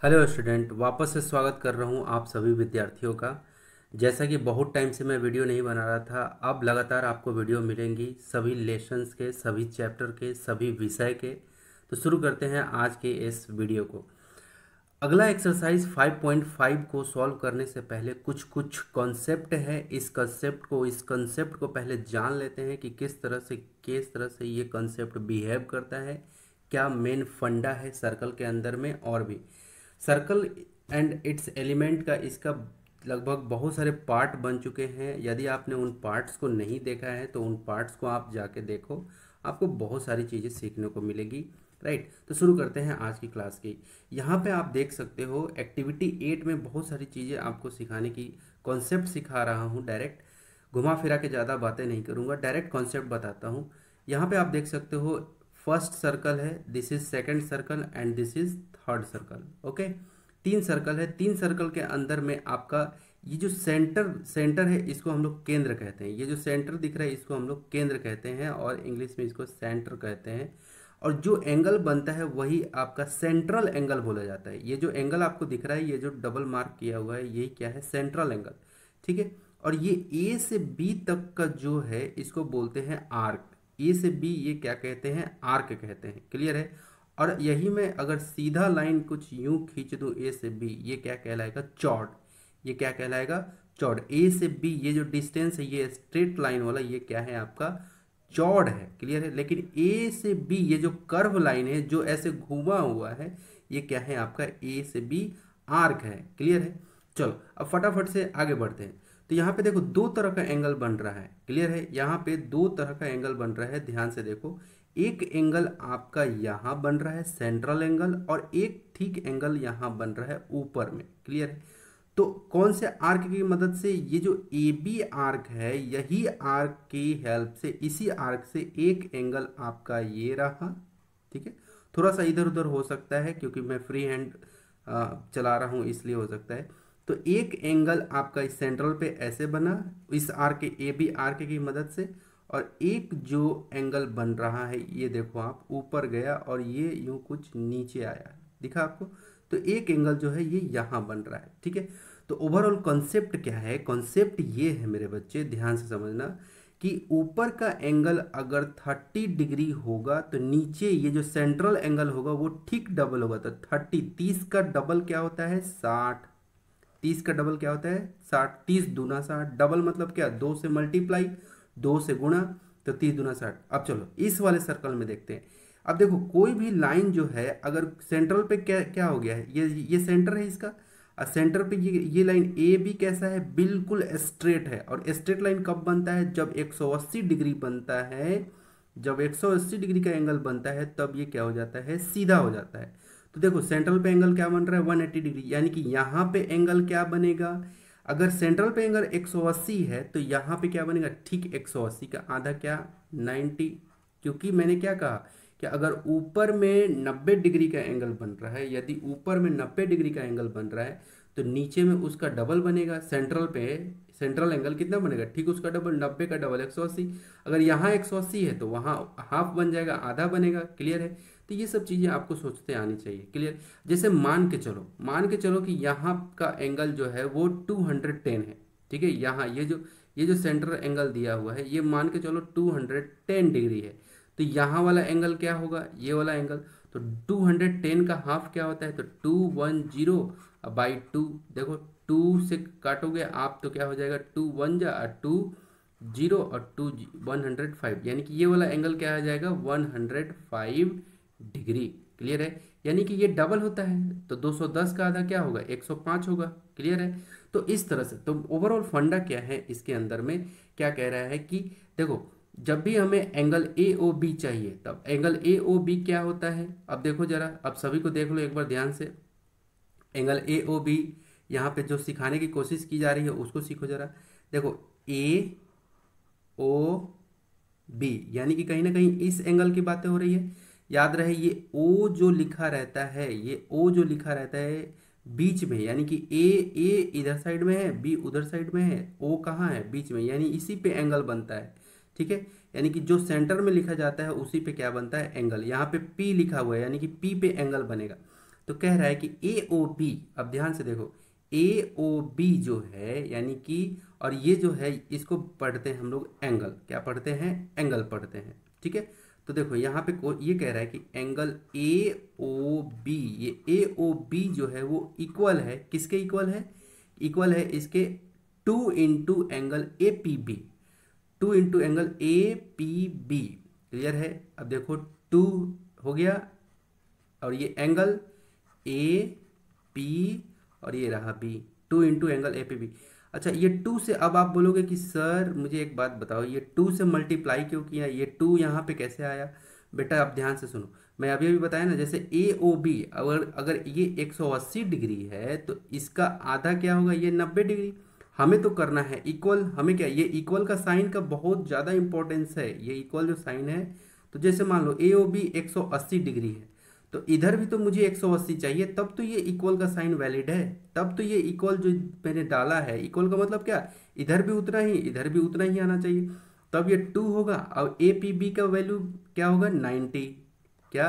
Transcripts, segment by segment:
Hello student, वापस से स्वागत कर रहा हूँ आप सभी विद्यार्थियों का। जैसा कि बहुत टाइम से मैं वीडियो नहीं बना रहा था, अब लगातार आपको वीडियो मिलेंगी सभी लेसन्स के, सभी चैप्टर के, सभी विषय के। तो शुरू करते हैं आज के इस वीडियो को। अगला एक्सरसाइज 5.5 को सॉल्व करने से पहले कुछ कुछ कॉन्सेप्ट है। इस कंसेप्ट को पहले जान लेते हैं कि किस तरह से ये कॉन्सेप्ट बिहेव करता है, क्या मेन फंडा है सर्कल के अंदर में। और भी सर्कल एंड इट्स एलिमेंट का इसका लगभग बहुत सारे पार्ट बन चुके हैं। यदि आपने उन पार्ट्स को नहीं देखा है तो उन पार्ट्स को आप जाके देखो, आपको बहुत सारी चीज़ें सीखने को मिलेगी। राइट, तो शुरू करते हैं आज की क्लास की। यहाँ पे आप देख सकते हो एक्टिविटी 8 में बहुत सारी चीज़ें आपको सिखाने की कॉन्सेप्ट सिखा रहा हूँ। डायरेक्ट घुमा फिरा के ज़्यादा बातें नहीं करूँगा, डायरेक्ट कॉन्सेप्ट बताता हूँ। यहाँ पे आप देख सकते हो फर्स्ट सर्कल है, this is second circle and this is third circle. Okay, तीन सर्कल है। तीन सर्कल के अंदर में आपका ये जो सेंटर सेंटर है इसको हम लोग केंद्र कहते हैं। ये जो सेंटर दिख रहा है इसको हम लोग केंद्र कहते हैं और इंग्लिश में इसको सेंटर कहते हैं। और जो एंगल बनता है वही आपका सेंट्रल एंगल बोला जाता है। ये जो एंगल आपको दिख रहा है, ये जो डबल मार्क किया हुआ है, यही क्या है? Central angle. ठीक है, और ये ए से बी तक का जो है इसको बोलते हैं आर्क। ए से बी ये क्या कहते हैं? आर्क कहते हैं। क्लियर है? और यही मैं अगर सीधा लाइन कुछ यूं खींच दूं ए से बी, ये क्या कहलाएगा? चौड़। ये क्या कहलाएगा? चौड़। ए से बी ये जो डिस्टेंस है, ये स्ट्रेट लाइन वाला, ये क्या है? आपका चौड़ है। क्लियर है? लेकिन ए से बी ये जो कर्व लाइन है जो ऐसे घुमा हुआ है, ये क्या है? आपका ए से बी आर्क है। क्लियर है? चलो अब फटाफट से आगे बढ़ते हैं। तो यहाँ पे देखो दो तरह का एंगल बन रहा है। क्लियर है? यहाँ पे दो तरह का एंगल बन रहा है, ध्यान से देखो। एक एंगल आपका यहाँ बन रहा है सेंट्रल एंगल, और एक ठीक एंगल यहाँ बन रहा है ऊपर में। क्लियर है? तो कौन से आर्क की मदद से? ये जो ए बी आर्क है, यही आर्क की हेल्प से, इसी आर्क से एक एंगल आपका ये रहा। ठीक है, थोड़ा सा इधर उधर हो सकता है क्योंकि मैं फ्री हैंड चला रहा हूँ, इसलिए हो सकता है। तो एक एंगल आपका इस सेंट्रल पे ऐसे बना इस आर्क के, ए बी आर्क की मदद से। और एक जो एंगल बन रहा है, ये देखो आप, ऊपर गया और ये यूं कुछ नीचे आया, दिखा आपको? तो एक एंगल जो है ये यहाँ बन रहा है। ठीक है, तो ओवरऑल कॉन्सेप्ट क्या है? कॉन्सेप्ट ये है मेरे बच्चे, ध्यान से समझना, कि ऊपर का एंगल अगर 30 डिग्री होगा तो नीचे ये जो सेंट्रल एंगल होगा वो ठीक डबल होगा। तो 30 का डबल क्या होता है? 60। 30 का डबल क्या होता है? 60। 30 दूना 60, डबल मतलब क्या? 2 से मल्टीप्लाई, 2 से गुणा, तो 30 दूना 60। अब चलो इस वाले सर्कल में देखते हैं। अब देखो कोई भी लाइन जो है अगर सेंट्रल पे क्या क्या हो गया है, ये सेंटर है इसका। और सेंटर पे ये लाइन ए बी कैसा है? बिल्कुल स्ट्रेट है। और स्ट्रेट लाइन कब बनता है? जब 180 डिग्री बनता है। जब 180 डिग्री का एंगल बनता है तब ये क्या हो जाता है? सीधा हो जाता है। तो देखो सेंट्रल पे एंगल क्या बन रहा है? 180 डिग्री, यानी कि यहाँ पे एंगल क्या बनेगा? अगर सेंट्रल पे एंगल 180 है तो यहाँ पे क्या बनेगा? ठीक 180 का आधा क्या? 90। क्योंकि मैंने क्या कहा कि अगर ऊपर में 90 डिग्री का एंगल बन रहा है, यदि ऊपर में 90 डिग्री का एंगल बन रहा है तो नीचे में उसका डबल बनेगा। सेंट्रल पे सेंट्रल एंगल कितना बनेगा? ठीक उसका डबल, 90 का डबल 180। अगर यहाँ 180 है तो वहाँ हाफ बन जाएगा, आधा बनेगा। क्लियर है? तो ये सब चीज़ें आपको सोचते आनी चाहिए। क्लियर? जैसे मान के चलो कि यहाँ का एंगल जो है वो 210 है। ठीक है, यहाँ ये जो सेंट्रल एंगल दिया हुआ है, ये मान के चलो 210 डिग्री है। तो यहाँ वाला एंगल क्या होगा? ये वाला एंगल। तो 210 का हाफ क्या होता है? तो 210 बाई 2। देखो 2 से काटोगे आप तो क्या हो जाएगा? 2 1 जा 2 0 और 2 105, यानी कि ये वाला एंगल क्या आ जाएगा? 105 डिग्री। क्लियर है? यानी कि ये डबल होता है तो 210 का आधा क्या होगा? 105 होगा। क्लियर है? तो इस तरह से, तो ओवरऑल फंडा क्या है इसके अंदर में? क्या कह रहा है कि देखो जब भी हमें एंगल ए ओ बी चाहिए तब एंगल ए ओ बी क्या होता है? अब देखो जरा, अब सभी को देख लो एक बार ध्यान से। एंगल ए ओ बी यहाँ पे जो सिखाने की कोशिश की जा रही है उसको सीखो जरा। देखो ए ओ बी, यानी कि कहीं ना कहीं इस एंगल की बातें हो रही है। याद रहे ये ओ जो लिखा रहता है, ये ओ जो लिखा रहता है बीच में, यानी कि ए इधर साइड में है, बी उधर साइड में है, ओ कहाँ है? बीच में, यानी इसी पे एंगल बनता है। ठीक है, यानी कि जो सेंटर में लिखा जाता है उसी पे क्या बनता है? एंगल। यहाँ पे पी लिखा हुआ है यानी कि पी पे एंगल बनेगा। तो कह रहा है कि ए ओ बी, अब ध्यान से देखो, ए ओ बी जो है यानी कि, और ये जो है इसको पढ़ते हैं हम लोग एंगल, क्या पढ़ते हैं, एंगल पढ़ते हैं, ठीक है। तो देखो यहाँ पे ये कह रहा है कि एंगल ए ओ बी, ये ए ओ बी जो है वो इक्वल है, किसके इक्वल है, इक्वल है इसके 2 into angle A P B, 2 into angle A P B, clear है। अब देखो 2 हो गया, और ये एंगल ए पी, और ये रहा B, 2 into angle A P B. अच्छा, ये 2 से, अब आप बोलोगे कि सर मुझे एक बात बताओ, ये 2 से मल्टीप्लाई क्यों किया, ये 2 यहाँ पे कैसे आया। बेटा आप ध्यान से सुनो, मैं अभी अभी बताया ना, जैसे ए ओ बी, अगर अगर ये 180 डिग्री है तो इसका आधा क्या होगा, ये 90 डिग्री। हमें तो करना है इक्वल, हमें क्या, ये इक्वल का साइन का बहुत ज़्यादा इंपॉर्टेंस है, ये इक्वल जो साइन है। तो जैसे मान लो ए ओ बी 180 डिग्री है, तो इधर भी तो मुझे 180 चाहिए, तब तो ये इक्वल का साइन वैलिड है, तब तो ये इक्वल जो मैंने डाला है, इक्वल का मतलब क्या, इधर भी उतना ही, इधर भी उतना ही आना चाहिए, तब ये 2 होगा। अब ए पी बी का वैल्यू क्या होगा, 90, क्या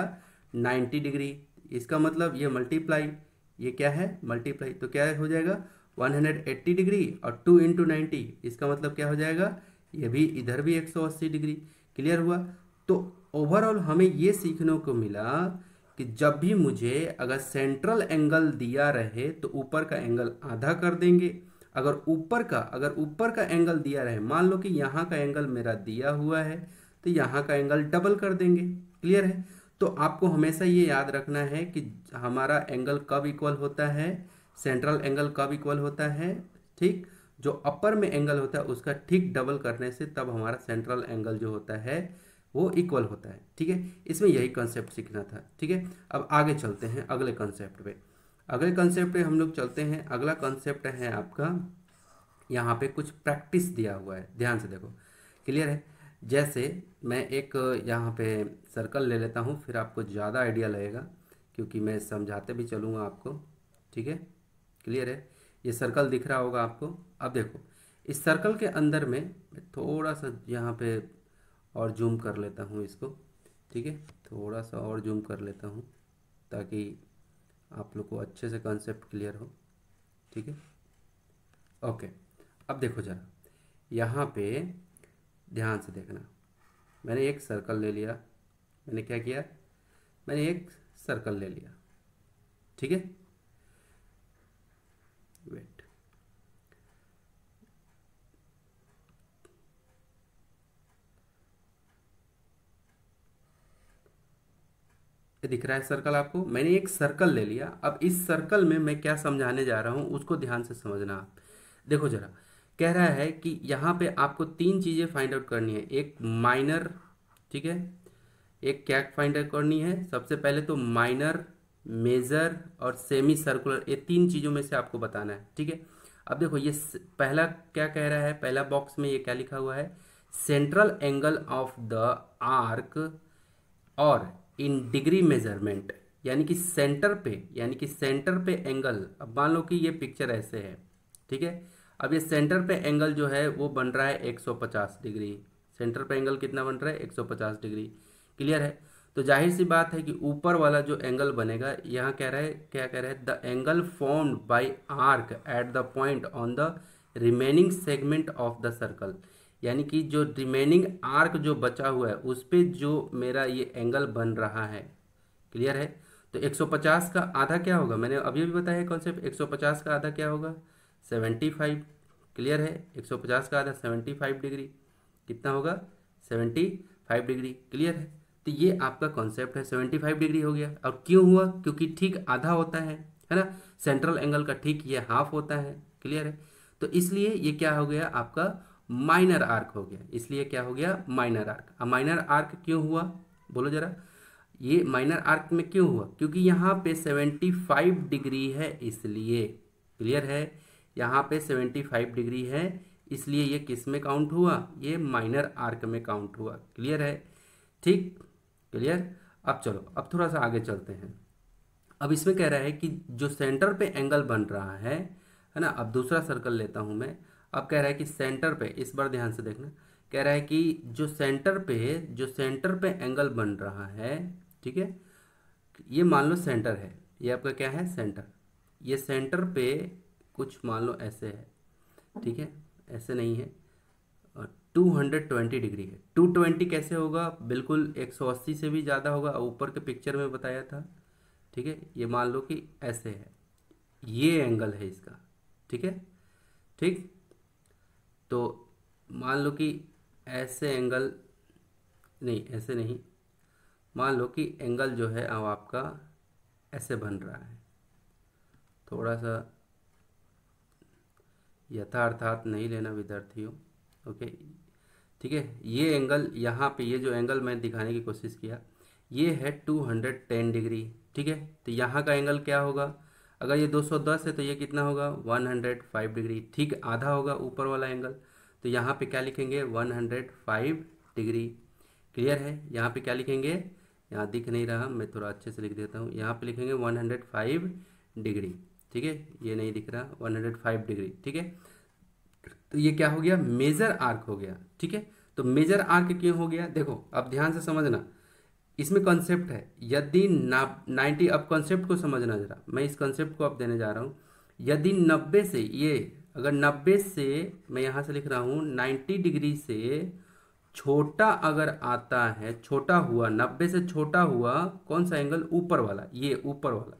90 डिग्री, इसका मतलब ये मल्टीप्लाई, ये क्या है मल्टीप्लाई, तो क्या हो जाएगा 180 डिग्री, और 2 इंटू 90, इसका मतलब क्या हो जाएगा, ये भी इधर भी 180 डिग्री। क्लियर हुआ। तो ओवरऑल हमें ये सीखने को मिला कि जब भी मुझे अगर सेंट्रल एंगल दिया रहे तो ऊपर का एंगल आधा कर देंगे, अगर ऊपर का एंगल दिया रहे, मान लो कि यहाँ का एंगल मेरा दिया हुआ है, तो यहाँ का एंगल डबल कर देंगे। क्लियर है। तो आपको हमेशा ये याद रखना है कि हमारा एंगल कब इक्वल होता है, सेंट्रल एंगल कब इक्वल होता है, ठीक, जो अपर में एंगल होता है उसका ठीक डबल करने से तब हमारा सेंट्रल एंगल जो होता है वो इक्वल होता है। ठीक है, इसमें यही कंसेप्ट सीखना था। ठीक है, अब आगे चलते हैं अगले कंसेप्ट पे। अगले कंसेप्ट पे हम लोग चलते हैं। अगला कंसेप्ट है आपका, यहाँ पे कुछ प्रैक्टिस दिया हुआ है, ध्यान से देखो। क्लियर है। जैसे मैं एक यहाँ पे सर्कल ले लेता हूँ, फिर आपको ज़्यादा आइडिया लगेगा क्योंकि मैं समझाते भी चलूँगा आपको। ठीक है, क्लियर है। ये सर्कल दिख रहा होगा आपको। अब देखो, इस सर्कल के अंदर में मैं थोड़ा सा यहाँ पे और जूम कर लेता हूँ इसको। ठीक है, थोड़ा सा और जूम कर लेता हूँ ताकि आप लोग को अच्छे से कंसेप्ट क्लियर हो। ठीक है, ओके। अब देखो ज़रा, यहाँ पे ध्यान से देखना। मैंने एक सर्कल ले लिया, मैंने क्या किया, मैंने एक सर्कल ले लिया। ठीक है, वेट, ये दिख रहा है सर्कल आपको। मैंने एक सर्कल ले लिया। अब इस सर्कल में मैं क्या समझाने जा रहा हूँ उसको ध्यान से समझना आप। देखो जरा, कह रहा है कि यहाँ पे आपको 3 चीज़ें फाइंड आउट करनी है। एक माइनर, ठीक है, एक क्या फाइंड आउट करनी है, सबसे पहले तो माइनर, मेजर और सेमी सर्कुलर, ये 3 चीज़ों में से आपको बताना है। ठीक है, अब देखो ये पहला क्या कह रहा है, पहला बॉक्स में ये क्या लिखा हुआ है, central angle of the arc और इन डिग्री मेजरमेंट, यानी कि सेंटर पे, यानी कि सेंटर पे एंगल। अब मान लो कि ये पिक्चर ऐसे है, ठीक है। अब ये सेंटर पे एंगल जो है वो बन रहा है 150 डिग्री। सेंटर पे एंगल कितना बन रहा है, 150 डिग्री। क्लियर है। तो जाहिर सी बात है कि ऊपर वाला जो एंगल बनेगा, यहाँ कह रहा है, क्या कह रहा है, the angle formed by arc at the point on the remaining segment of the circle, यानी कि जो रिमेनिंग आर्क जो बचा हुआ है उस पे जो मेरा ये एंगल बन रहा है। क्लियर है। तो 150 का आधा क्या होगा, मैंने अभी भी बताया कॉन्सेप्ट, 150 का आधा क्या होगा, 75। क्लियर है, 150 का आधा 75 डिग्री, कितना होगा, 75 डिग्री। क्लियर है। तो ये आपका कॉन्सेप्ट है, 75 डिग्री हो गया। और क्यों हुआ, क्योंकि ठीक आधा होता है ना, सेंट्रल एंगल का ठीक ये हाफ होता है। क्लियर है। तो इसलिए ये क्या हो गया आपका, माइनर आर्क हो गया। इसलिए क्या हो गया, माइनर आर्क। अब माइनर आर्क क्यों हुआ, बोलो जरा, ये माइनर आर्क में क्यों हुआ, क्योंकि यहाँ पे 75 डिग्री है इसलिए। क्लियर है, यहाँ पे 75 डिग्री है इसलिए ये किस में काउंट हुआ, ये माइनर आर्क में काउंट हुआ। क्लियर है, ठीक, क्लियर। अब चलो, अब थोड़ा सा आगे चलते हैं। अब इसमें कह रहा है कि जो सेंटर पे एंगल बन रहा है ना, अब दूसरा सर्कल लेता हूं मैं। अब कह रहा है कि सेंटर पे, इस बार ध्यान से देखना, कह रहा है कि जो सेंटर पे एंगल बन रहा है, ठीक है, ये मान लो सेंटर है, ये आपका क्या है, सेंटर। ये सेंटर पे कुछ मान लो ऐसे है, ठीक है, ऐसे नहीं है, 220 डिग्री है। 220 कैसे होगा, बिल्कुल 180 से भी ज़्यादा होगा, ऊपर के पिक्चर में बताया था, ठीक है। ये मान लो कि ऐसे है, ये एंगल है इसका, ठीक है, ठीक। तो मान लो कि ऐसे एंगल, नहीं ऐसे नहीं, मान लो कि एंगल जो है अब आपका ऐसे बन रहा है, थोड़ा सा यथार्थात नहीं लेना विद्यार्थियों, ओके, ठीक है। ये एंगल यहाँ पे, ये जो एंगल मैं दिखाने की कोशिश किया, ये है 210 डिग्री, ठीक है। तो यहाँ का एंगल क्या होगा, अगर ये 210 है तो ये कितना होगा, 105 डिग्री, ठीक, आधा होगा ऊपर वाला एंगल। तो यहाँ पे क्या लिखेंगे, 105 डिग्री। क्लियर है, यहाँ पे क्या लिखेंगे, यहाँ दिख नहीं रहा, मैं थोड़ा अच्छे से लिख देता हूँ, यहाँ पे लिखेंगे 105 डिग्री, ठीक है, ये नहीं दिख रहा, 105 डिग्री, ठीक है। तो ये क्या हो गया, मेजर आर्क हो गया, ठीक है। तो मेजर आर्क क्यों हो गया, देखो अब ध्यान से समझना, इसमें कॉन्सेप्ट है, यदि 90, अब कॉन्सेप्ट को समझना जरा, मैं इस कॉन्सेप्ट को अब देने जा रहा हूँ। यदि 90 से ये, अगर 90 से, मैं यहाँ से लिख रहा हूँ 90 डिग्री से छोटा अगर आता है, छोटा हुआ, 90 से छोटा हुआ कौन सा एंगल, ऊपर वाला, ये ऊपर वाला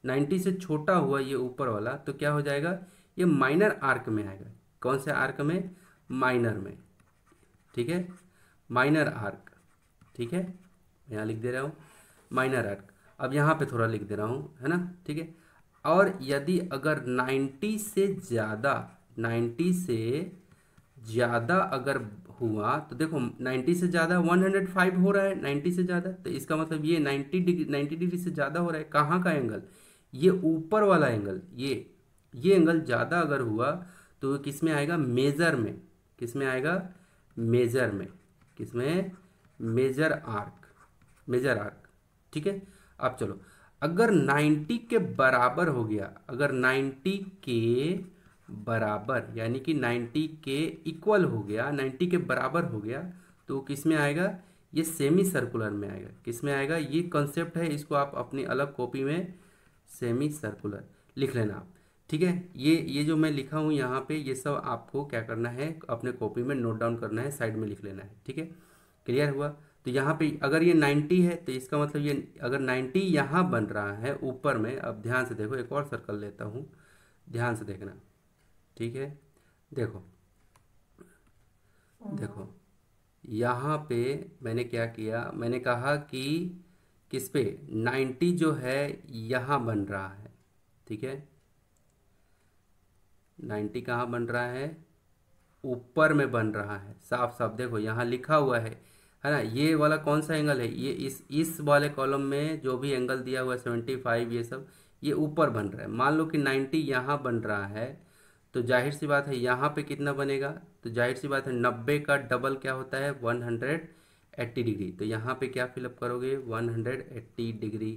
90 से छोटा हुआ ये ऊपर वाला, तो क्या हो जाएगा, ये माइनर आर्क में आएगा। कौन से आर्क में, माइनर में, ठीक है, माइनर आर्क, ठीक है, यहाँ लिख दे रहा हूँ माइनर आर्क। अब यहाँ पे थोड़ा लिख दे रहा हूँ, है ना, ठीक है। और यदि अगर 90 से ज़्यादा, 90 से ज़्यादा अगर हुआ, तो देखो 90 से ज़्यादा 105 हो रहा है, 90 से ज़्यादा, तो इसका मतलब ये 90 डिग्री से ज़्यादा हो रहा है। कहाँ का एंगल, ये ऊपर वाला एंगल, ये एंगल ज़्यादा अगर हुआ तो किस में आएगा, मेजर में, किस में आएगा, मेजर में, किस में, मेजर आर्क, मेजर आर्क, ठीक है। अब चलो, अगर 90 के बराबर हो गया, अगर 90 के बराबर यानी कि 90 के इक्वल हो गया, 90 के बराबर हो गया, तो किस में आएगा, ये सेमी सर्कुलर में आएगा। किस में आएगा, ये कॉन्सेप्ट है, इसको आप अपनी अलग कॉपी में सेमी सर्कुलर लिख लेना आप, ठीक है। ये जो मैं लिखा हूँ यहाँ पे, ये सब आपको क्या करना है, अपने कॉपी में नोट डाउन करना है, साइड में लिख लेना है, ठीक है। क्लियर हुआ। तो यहाँ पे अगर ये 90 है तो इसका मतलब ये, अगर 90 यहाँ बन रहा है ऊपर में, अब ध्यान से देखो, एक और सर्कल लेता हूँ, ध्यान से देखना, ठीक है। देखो देखो, यहाँ पे मैंने क्या किया, मैंने कहा कि किस पे, 90 जो है यहाँ बन रहा है, ठीक है, 90 कहाँ बन रहा है, ऊपर में बन रहा है, साफ साफ देखो यहाँ लिखा हुआ है ना। ये वाला कौन सा एंगल है, ये इस वाले कॉलम में जो भी एंगल दिया हुआ है 75, ये सब ये ऊपर बन रहा है। मान लो कि 90 यहाँ बन रहा है, तो जाहिर सी बात है यहाँ पे कितना बनेगा, तो जाहिर सी बात है 90 का डबल क्या होता है, 180 डिग्री। तो यहाँ पे क्या फिलअप करोगे, 180 डिग्री।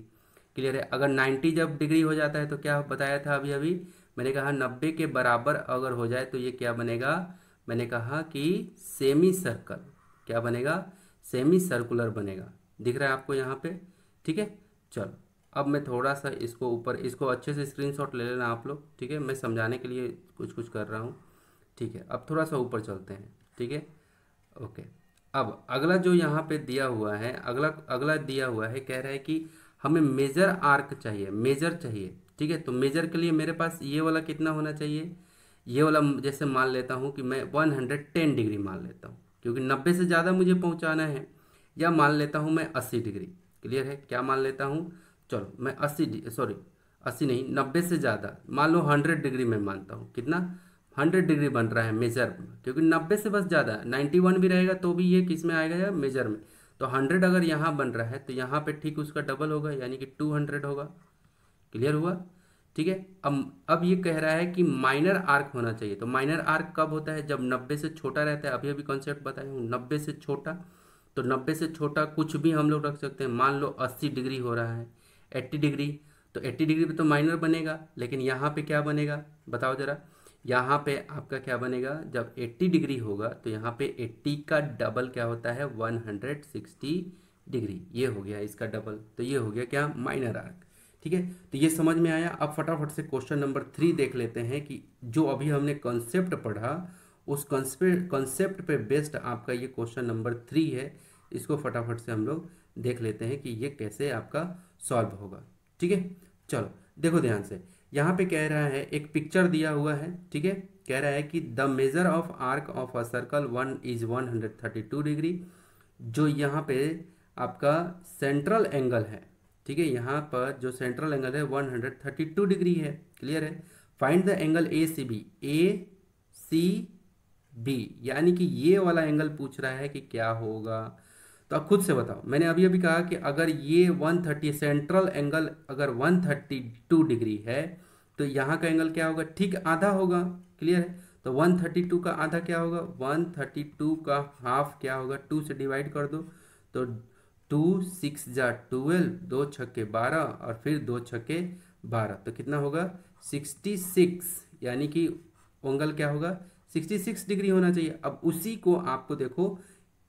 क्लियर है। अगर 90 जब डिग्री हो जाता है तो क्या बताया था अभी अभी, मैंने कहा 90 के बराबर अगर हो जाए तो ये क्या बनेगा, मैंने कहा कि सेमी सर्कल, क्या बनेगा, सेमी सर्कुलर बनेगा। दिख रहा है आपको यहाँ पे, ठीक है। चलो अब मैं थोड़ा सा इसको ऊपर, इसको अच्छे से स्क्रीनशॉट ले लेना आप लोग, ठीक है, मैं समझाने के लिए कुछ कुछ कर रहा हूँ, ठीक है। अब थोड़ा सा ऊपर चलते हैं, ठीक है, ओके। अब अगला जो यहाँ पे दिया हुआ है, अगला अगला दिया हुआ है, कह रहा है कि हमें मेजर आर्क चाहिए, मेजर चाहिए, ठीक है। तो मेजर के लिए मेरे पास ये वाला कितना होना चाहिए, ये वाला जैसे मान लेता हूँ कि मैं 110 डिग्री मान लेता हूँ, क्योंकि 90 से ज़्यादा मुझे पहुँचाना है। या मान लेता हूँ मैं 80 डिग्री, क्लियर है, क्या मान लेता हूँ, चलो मैं 80, सॉरी 80 नहीं, 90 से ज़्यादा, मान लो 100 डिग्री में मानता हूँ, कितना, 100 डिग्री बन रहा है मेजर, क्योंकि 90 से बस ज़्यादा, 91 भी रहेगा तो भी ये किस में आएगा, या मेजर में। तो 100 अगर यहाँ बन रहा है तो यहाँ पे ठीक उसका डबल होगा, यानी कि 200 होगा। क्लियर हुआ, ठीक है। अब ये कह रहा है कि माइनर आर्क होना चाहिए। तो माइनर आर्क कब होता है, जब 90 से छोटा रहता है। अभी अभी कॉन्सेप्ट बताया हूँ, 90 से छोटा, तो 90 से छोटा कुछ भी हम लोग रख सकते हैं। मान लो 80 डिग्री हो रहा है, 80 डिग्री, तो 80 डिग्री पे तो माइनर बनेगा, लेकिन यहाँ पे क्या बनेगा बताओ जरा, यहाँ पे आपका क्या बनेगा, जब 80 डिग्री होगा तो यहाँ पे 80 का डबल क्या होता है, 160 डिग्री, ये हो गया इसका डबल, तो ये हो गया क्या, माइनर आर्क। ठीक है, तो ये समझ में आया। अब फटाफट से क्वेश्चन नंबर 3 देख लेते हैं कि जो अभी हमने कॉन्सेप्ट पढ़ा उस कॉन्सेप्ट पे बेस्ड आपका ये क्वेश्चन नंबर 3 है। इसको फटाफट से हम लोग देख लेते हैं कि ये कैसे आपका सॉल्व होगा। ठीक है, चलो देखो ध्यान से। यहाँ पे कह रहा है, एक पिक्चर दिया हुआ है, ठीक है, कह रहा है कि the measure of arc of a circle 132 degree. जो यहाँ पे आपका सेंट्रल एंगल है, ठीक है, यहाँ पर जो सेंट्रल एंगल है 132 डिग्री है। क्लियर है। Find the angle A C B. A C B यानी कि ये वाला एंगल पूछ रहा है कि क्या होगा। तो आप खुद से बताओ। मैंने अभी अभी कहा कि अगर ये 130 सेंट्रल एंगल अगर 132 डिग्री है तो यहाँ का एंगल क्या होगा, ठीक आधा होगा। क्लियर है। तो 132 का आधा क्या होगा, 132 का हाफ क्या होगा, 2 से डिवाइड कर दो। तो 2 6 जा 12, 2 छक्के 12 और फिर 2 छक्के 12, तो कितना होगा 66। यानी कि एंगल क्या होगा 66 डिग्री होना चाहिए। अब उसी को आपको देखो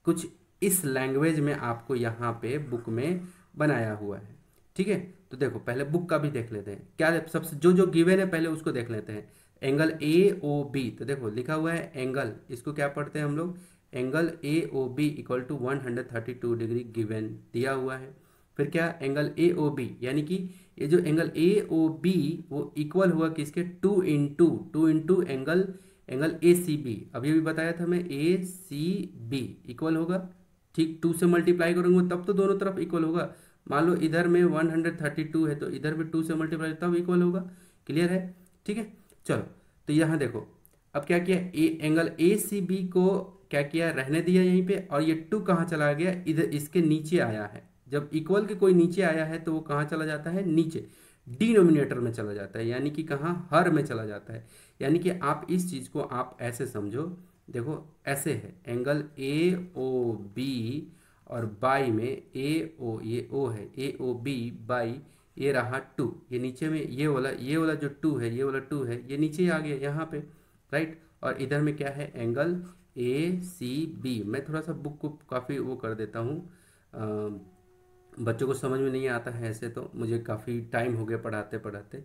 कुछ इस लैंग्वेज में आपको यहाँ पे बुक में बनाया हुआ है। ठीक है, तो देखो पहले बुक का भी देख लेते हैं क्या सबसे जो जो गिवन है पहले उसको देख लेते हैं। एंगल ए ओ बी, तो देखो लिखा हुआ है एंगल, इसको क्या पढ़ते हैं हम लोग, angle A O B equal to 132 degree given दिया हुआ है। फिर क्या, एंगल ए ओ बी यानी कि ये जो एंगल ए ओ बी वो इक्वल हुआ किसके, 2 into angle A C B. अभी अभी बताया था मैं, ए सी बी इक्वल होगा, ठीक 2 से मल्टीप्लाई करूंगा तब तो दोनों तरफ इक्वल होगा। मान लो इधर में 132 है तो इधर भी 2 से मल्टीप्लाई तब इक्वल होगा। क्लियर है। ठीक है, चलो तो यहाँ देखो अब क्या किया, एंगल ए सी बी को क्या किया, रहने दिया यहीं पे, और ये 2 कहाँ चला गया, इधर इसके नीचे आया है। जब इक्वल के कोई नीचे आया है तो वो कहाँ चला जाता है, नीचे डिनोमिनेटर में चला जाता है, यानी कि कहाँ, हर में चला जाता है। यानी कि आप इस चीज़ को आप ऐसे समझो, देखो ऐसे है एंगल ए ओ बी और बाई में ए ओ, ये ओ है, ए ओ बी बाई ये रहा 2, ये नीचे में ये वाला जो 2 है, ये वाला 2 है, ये नीचे आ गया यहाँ पे, राइट। और इधर में क्या है, एंगल ए सी बी। मैं थोड़ा सा बुक को काफ़ी वो कर देता हूँ, बच्चों को समझ में नहीं आता है ऐसे, तो मुझे काफ़ी टाइम हो गया पढ़ाते पढ़ाते,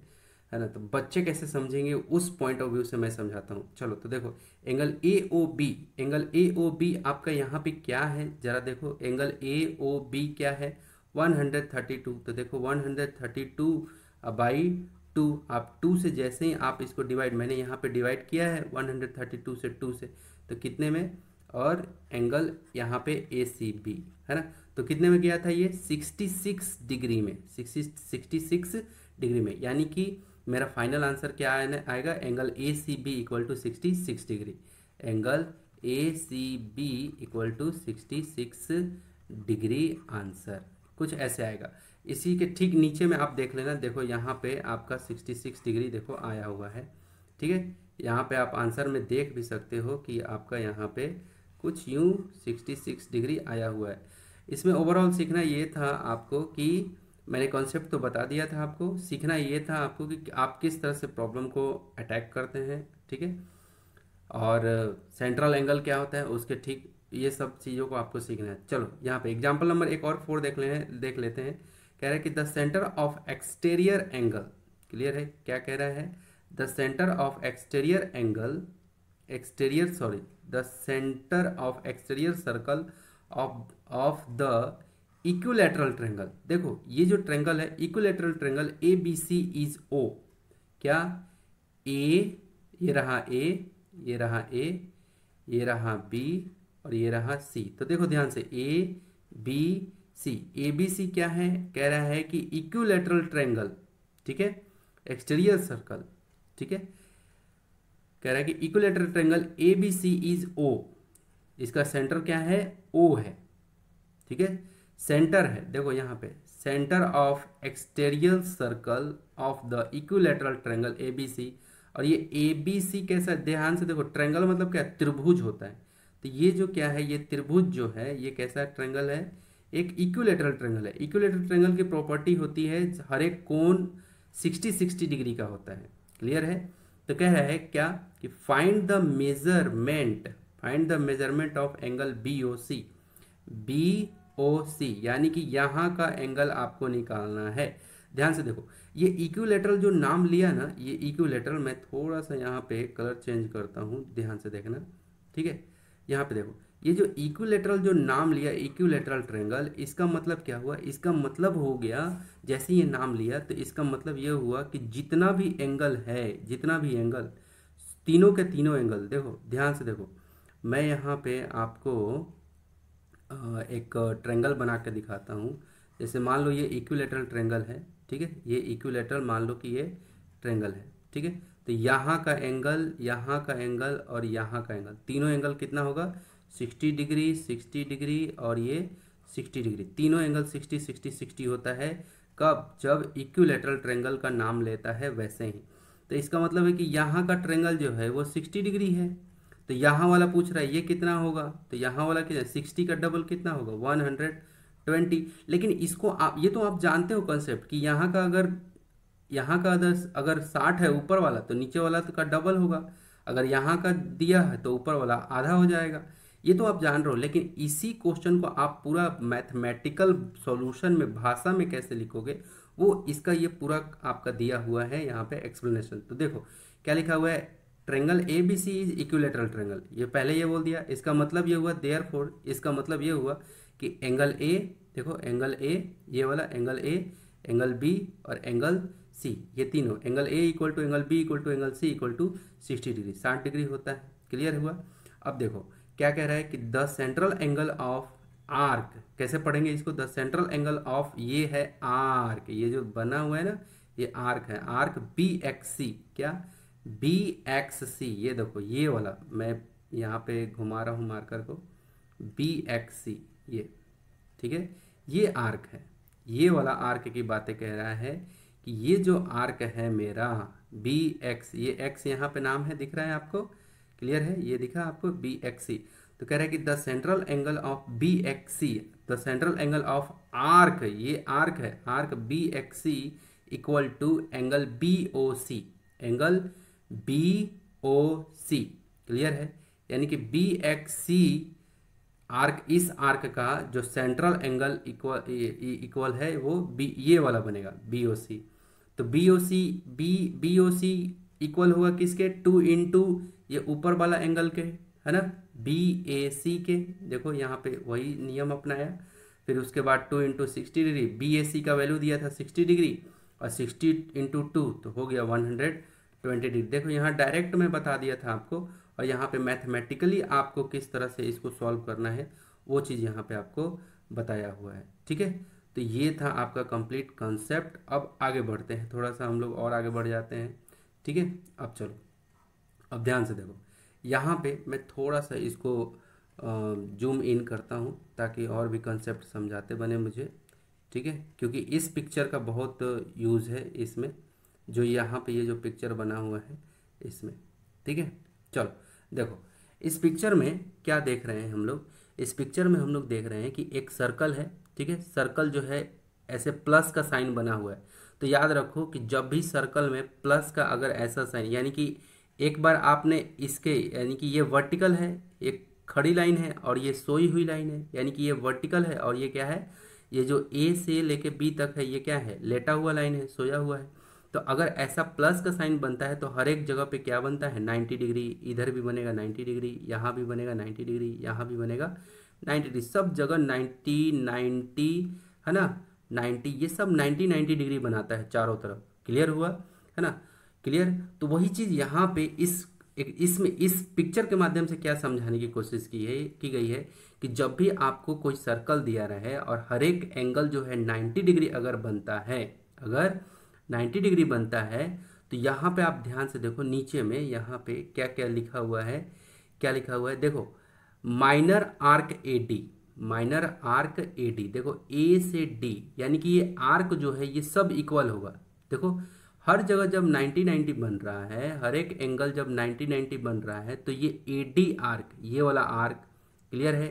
है ना। तो बच्चे कैसे समझेंगे उस पॉइंट ऑफ व्यू से मैं समझाता हूँ। चलो तो देखो angle A O B, angle A O B आपका यहाँ पे क्या है जरा देखो, एंगल ए ओ बी क्या है 132। तो देखो 132 बाई 2, आप 2 से जैसे ही आप इसको डिवाइड, मैंने यहाँ पे डिवाइड किया है 132 से 2 से, तो कितने में, और एंगल यहाँ पे ए सी बी है ना, तो कितने में गया था ये 66 डिग्री में, 66 डिग्री में। यानी कि मेरा फाइनल आंसर क्या आएगा, angle A C B equal to 66 degree. Angle A C B equal to 66 degree answer कुछ ऐसे आएगा। इसी के ठीक नीचे में आप देख लेना, देखो यहाँ पे आपका 66 डिग्री देखो आया हुआ है। ठीक है, यहाँ पे आप आंसर में देख भी सकते हो कि आपका यहाँ पे कुछ यूँ 66 डिग्री आया हुआ है। इसमें ओवरऑल सीखना ये था आपको कि मैंने कॉन्सेप्ट तो बता दिया था, आपको सीखना ये था आपको कि आप किस तरह से प्रॉब्लम को अटैक करते हैं। ठीक है, और सेंट्रल एंगल क्या होता है उसके ठीक, ये सब चीज़ों को आपको सीखना है। चलो यहाँ पे एग्जाम्पल नंबर एक और 4 देख लेते हैं। कह रहा है कि the centre of exterior angle, clear है क्या कह रहा है, the centre of exterior angle, the centre of exterior circle of the equilateral triangle. देखो ये जो ट्रेंगल है equilateral triangle A B C is O, क्या ए, ये रहा ए, ये रहा ए, ये रहा बी और ये रहा सी। तो देखो ध्यान से ए बी सी, ए बी सी क्या है, कह रहा है कि इक्विलैटरल ट्रेंगल, ठीक है, एक्सटीरियर सर्कल, ठीक है, कह रहा है कि equilateral triangle A B C is O, इसका सेंटर क्या है, ओ है। ठीक है, सेंटर है, देखो यहाँ पे centre of exterior circle of the equilateral triangle A B C. और ये ए बी सी कैसा, ध्यान से देखो, ट्रेंगल मतलब क्या, त्रिभुज होता है। तो ये जो क्या है, ये त्रिभुज जो है ये कैसा ट्रेंगल है, एक इक्विलैटरल ट्रेंगल है। इक्विलैटरल ट्रेंगल की प्रॉपर्टी होती है हर एक कोण 60 डिग्री का होता है। क्लियर है। तो कह रहा है क्या कि find the measurement of angle B O C, B O C यानी कि यहाँ का एंगल आपको निकालना है। ध्यान से देखो, ये इक्विलेटरल जो नाम लिया ना, ये इक्विलेटरल, मैं थोड़ा सा यहाँ पे कलर चेंज करता हूँ, ध्यान से देखना, ठीक है। यहाँ पे देखो, ये जो इक्विलेटरल जो नाम लिया इक्विलेटरल ट्रायंगल, इसका मतलब क्या हुआ, इसका मतलब हो गया, जैसे ये नाम लिया तो इसका मतलब ये हुआ कि जितना भी एंगल है, जितना भी एंगल, तीनों के तीनों एंगल, देखो ध्यान से देखो, मैं यहाँ पे आपको एक ट्रायंगल बना के दिखाता हूँ। जैसे मान लो ये इक्विलेटरल ट्रायंगल है, ठीक है, ये इक्विलेटरल मान लो कि ये ट्रायंगल है, ठीक है। तो यहाँ का एंगल, यहाँ का एंगल और यहाँ का एंगल, तीनों एंगल कितना होगा, 60 डिग्री, 60 डिग्री और ये 60 डिग्री, तीनों एंगल 60 60 60 होता है। कब, जब इक्विलेटरल ट्रायंगल का नाम लेता है वैसे ही। तो इसका मतलब है कि यहाँ का ट्रायंगल जो है वो 60 डिग्री है, तो यहाँ वाला पूछ रहा है ये कितना होगा, तो यहाँ वाला कितना, 60 का डबल कितना होगा, 120। लेकिन इसको आप, ये तो आप जानते हो कंसेप्ट कि यहाँ का अगर 60 है ऊपर वाला, तो नीचे वाला तो का डबल होगा। अगर यहाँ का दिया है तो ऊपर वाला आधा हो जाएगा, ये तो आप जान रहे हो। लेकिन इसी क्वेश्चन को आप पूरा मैथमेटिकल सॉल्यूशन में, भाषा में कैसे लिखोगे, वो इसका ये पूरा आपका दिया हुआ है यहाँ पे एक्सप्लेनेशन। तो देखो क्या लिखा हुआ है, triangle A B C is equilateral triangle, ये पहले ये बोल दिया। इसका मतलब ये हुआ देयरफॉर, इसका मतलब ये हुआ कि एंगल ए, देखो एंगल ए, ये वाला एंगल ए, एंगल बी और एंगल सी, ये तीनों, angle A equal to angle B equal to angle C equal to 60 degree, 60 degree होता है। क्लियर हुआ। अब देखो क्या कह रहा है कि the central angle of arc, कैसे पढ़ेंगे इसको, द सेंट्रल एंगल ऑफ, ये है आर्क, ये जो बना हुआ है ना ये आर्क है, आर्क बी एक्स सी, क्या बी एक्स सी, ये देखो ये वाला मैं यहाँ पे घुमा रहा हूँ मार्कर को, बी एक्स सी, ये ठीक है, ये आर्क है, ये वाला आर्क की बातें कह रहा है कि ये जो आर्क है मेरा बी एक्स, ये एक्स यहाँ पे नाम है, दिख रहा है आपको, क्लियर है, ये दिखा आपको बी एक्स सी। तो कह रहा है कि the central angle of B X C, the central angle of arc, ये आर्क है, arc B X C equal to angle B O C, angle B O C, clear है। यानी कि बी एक्स सी आर्क, इस arc का जो central angle equal है वो बी, ये वाला बनेगा बी ओ सी। तो B O C, B O सी इक्वल होगा किसके, 2 इंटू ये ऊपर वाला एंगल के, है ना, बी ए सी के, देखो यहाँ पे वही नियम अपनाया। फिर उसके बाद 2 इंटू 60 डिग्री, बी ए सी का वैल्यू दिया था 60 डिग्री, और 60 इंटू 2 तो हो गया 120 डिग्री। देखो यहाँ डायरेक्ट में बता दिया था आपको, और यहाँ पे मैथमेटिकली आपको किस तरह से इसको सॉल्व करना है वो चीज़ यहाँ पे आपको बताया हुआ है, ठीक है। तो ये था आपका कंप्लीट कॉन्सेप्ट। अब आगे बढ़ते हैं, थोड़ा सा हम लोग और आगे बढ़ जाते हैं, ठीक है। अब चलो, अब ध्यान से देखो, यहाँ पे मैं थोड़ा सा इसको जूम इन करता हूँ ताकि और भी कंसेप्ट समझाते बने मुझे, ठीक है, क्योंकि इस पिक्चर का बहुत यूज़ है इसमें, जो यहाँ पे ये जो पिक्चर बना हुआ है इसमें, ठीक है। चलो देखो, इस पिक्चर में क्या देख रहे हैं हम लोग, इस पिक्चर में हम लोग देख रहे हैं कि एक सर्कल है, ठीक है, सर्कल जो है ऐसे प्लस का साइन बना हुआ है। तो याद रखो कि जब भी सर्कल में प्लस का अगर ऐसा साइन, यानी कि एक बार आपने इसके, यानी कि ये वर्टिकल है, एक खड़ी लाइन है और ये सोई हुई लाइन है, यानी कि ये वर्टिकल है और ये क्या है, ये जो ए से लेके बी तक है ये क्या है, लेटा हुआ लाइन है, सोया हुआ है। तो अगर ऐसा प्लस का साइन बनता है तो हर एक जगह पे क्या बनता है, 90 डिग्री, इधर भी बनेगा 90 डिग्री, यहाँ भी बनेगा 90 डिग्री, यहाँ भी बनेगा 90 डिग्री, सब जगह 90 90, है ना, 90, ये सब 90 डिग्री बनाता है चारों तरफ। क्लियर हुआ, है ना, क्लियर। तो वही चीज़ यहाँ पे इसमें इस पिक्चर के माध्यम से क्या समझाने की कोशिश की गई है कि जब भी आपको कोई सर्कल दिया रहे और हर एक एंगल जो है 90 डिग्री अगर बनता है, अगर 90 डिग्री बनता है, तो यहाँ पे आप ध्यान से देखो, नीचे में यहाँ पे क्या क्या लिखा हुआ है, क्या लिखा हुआ है, देखो minor arc A D, minor arc A D, देखो ए से डी, यानी कि ये आर्क जो है ये सब इक्वल होगा। देखो हर जगह जब 90 90 बन रहा है, हर एक एंगल जब 90 90 बन रहा है, तो ये ए डी आर्क, ये वाला आर्क, क्लियर है,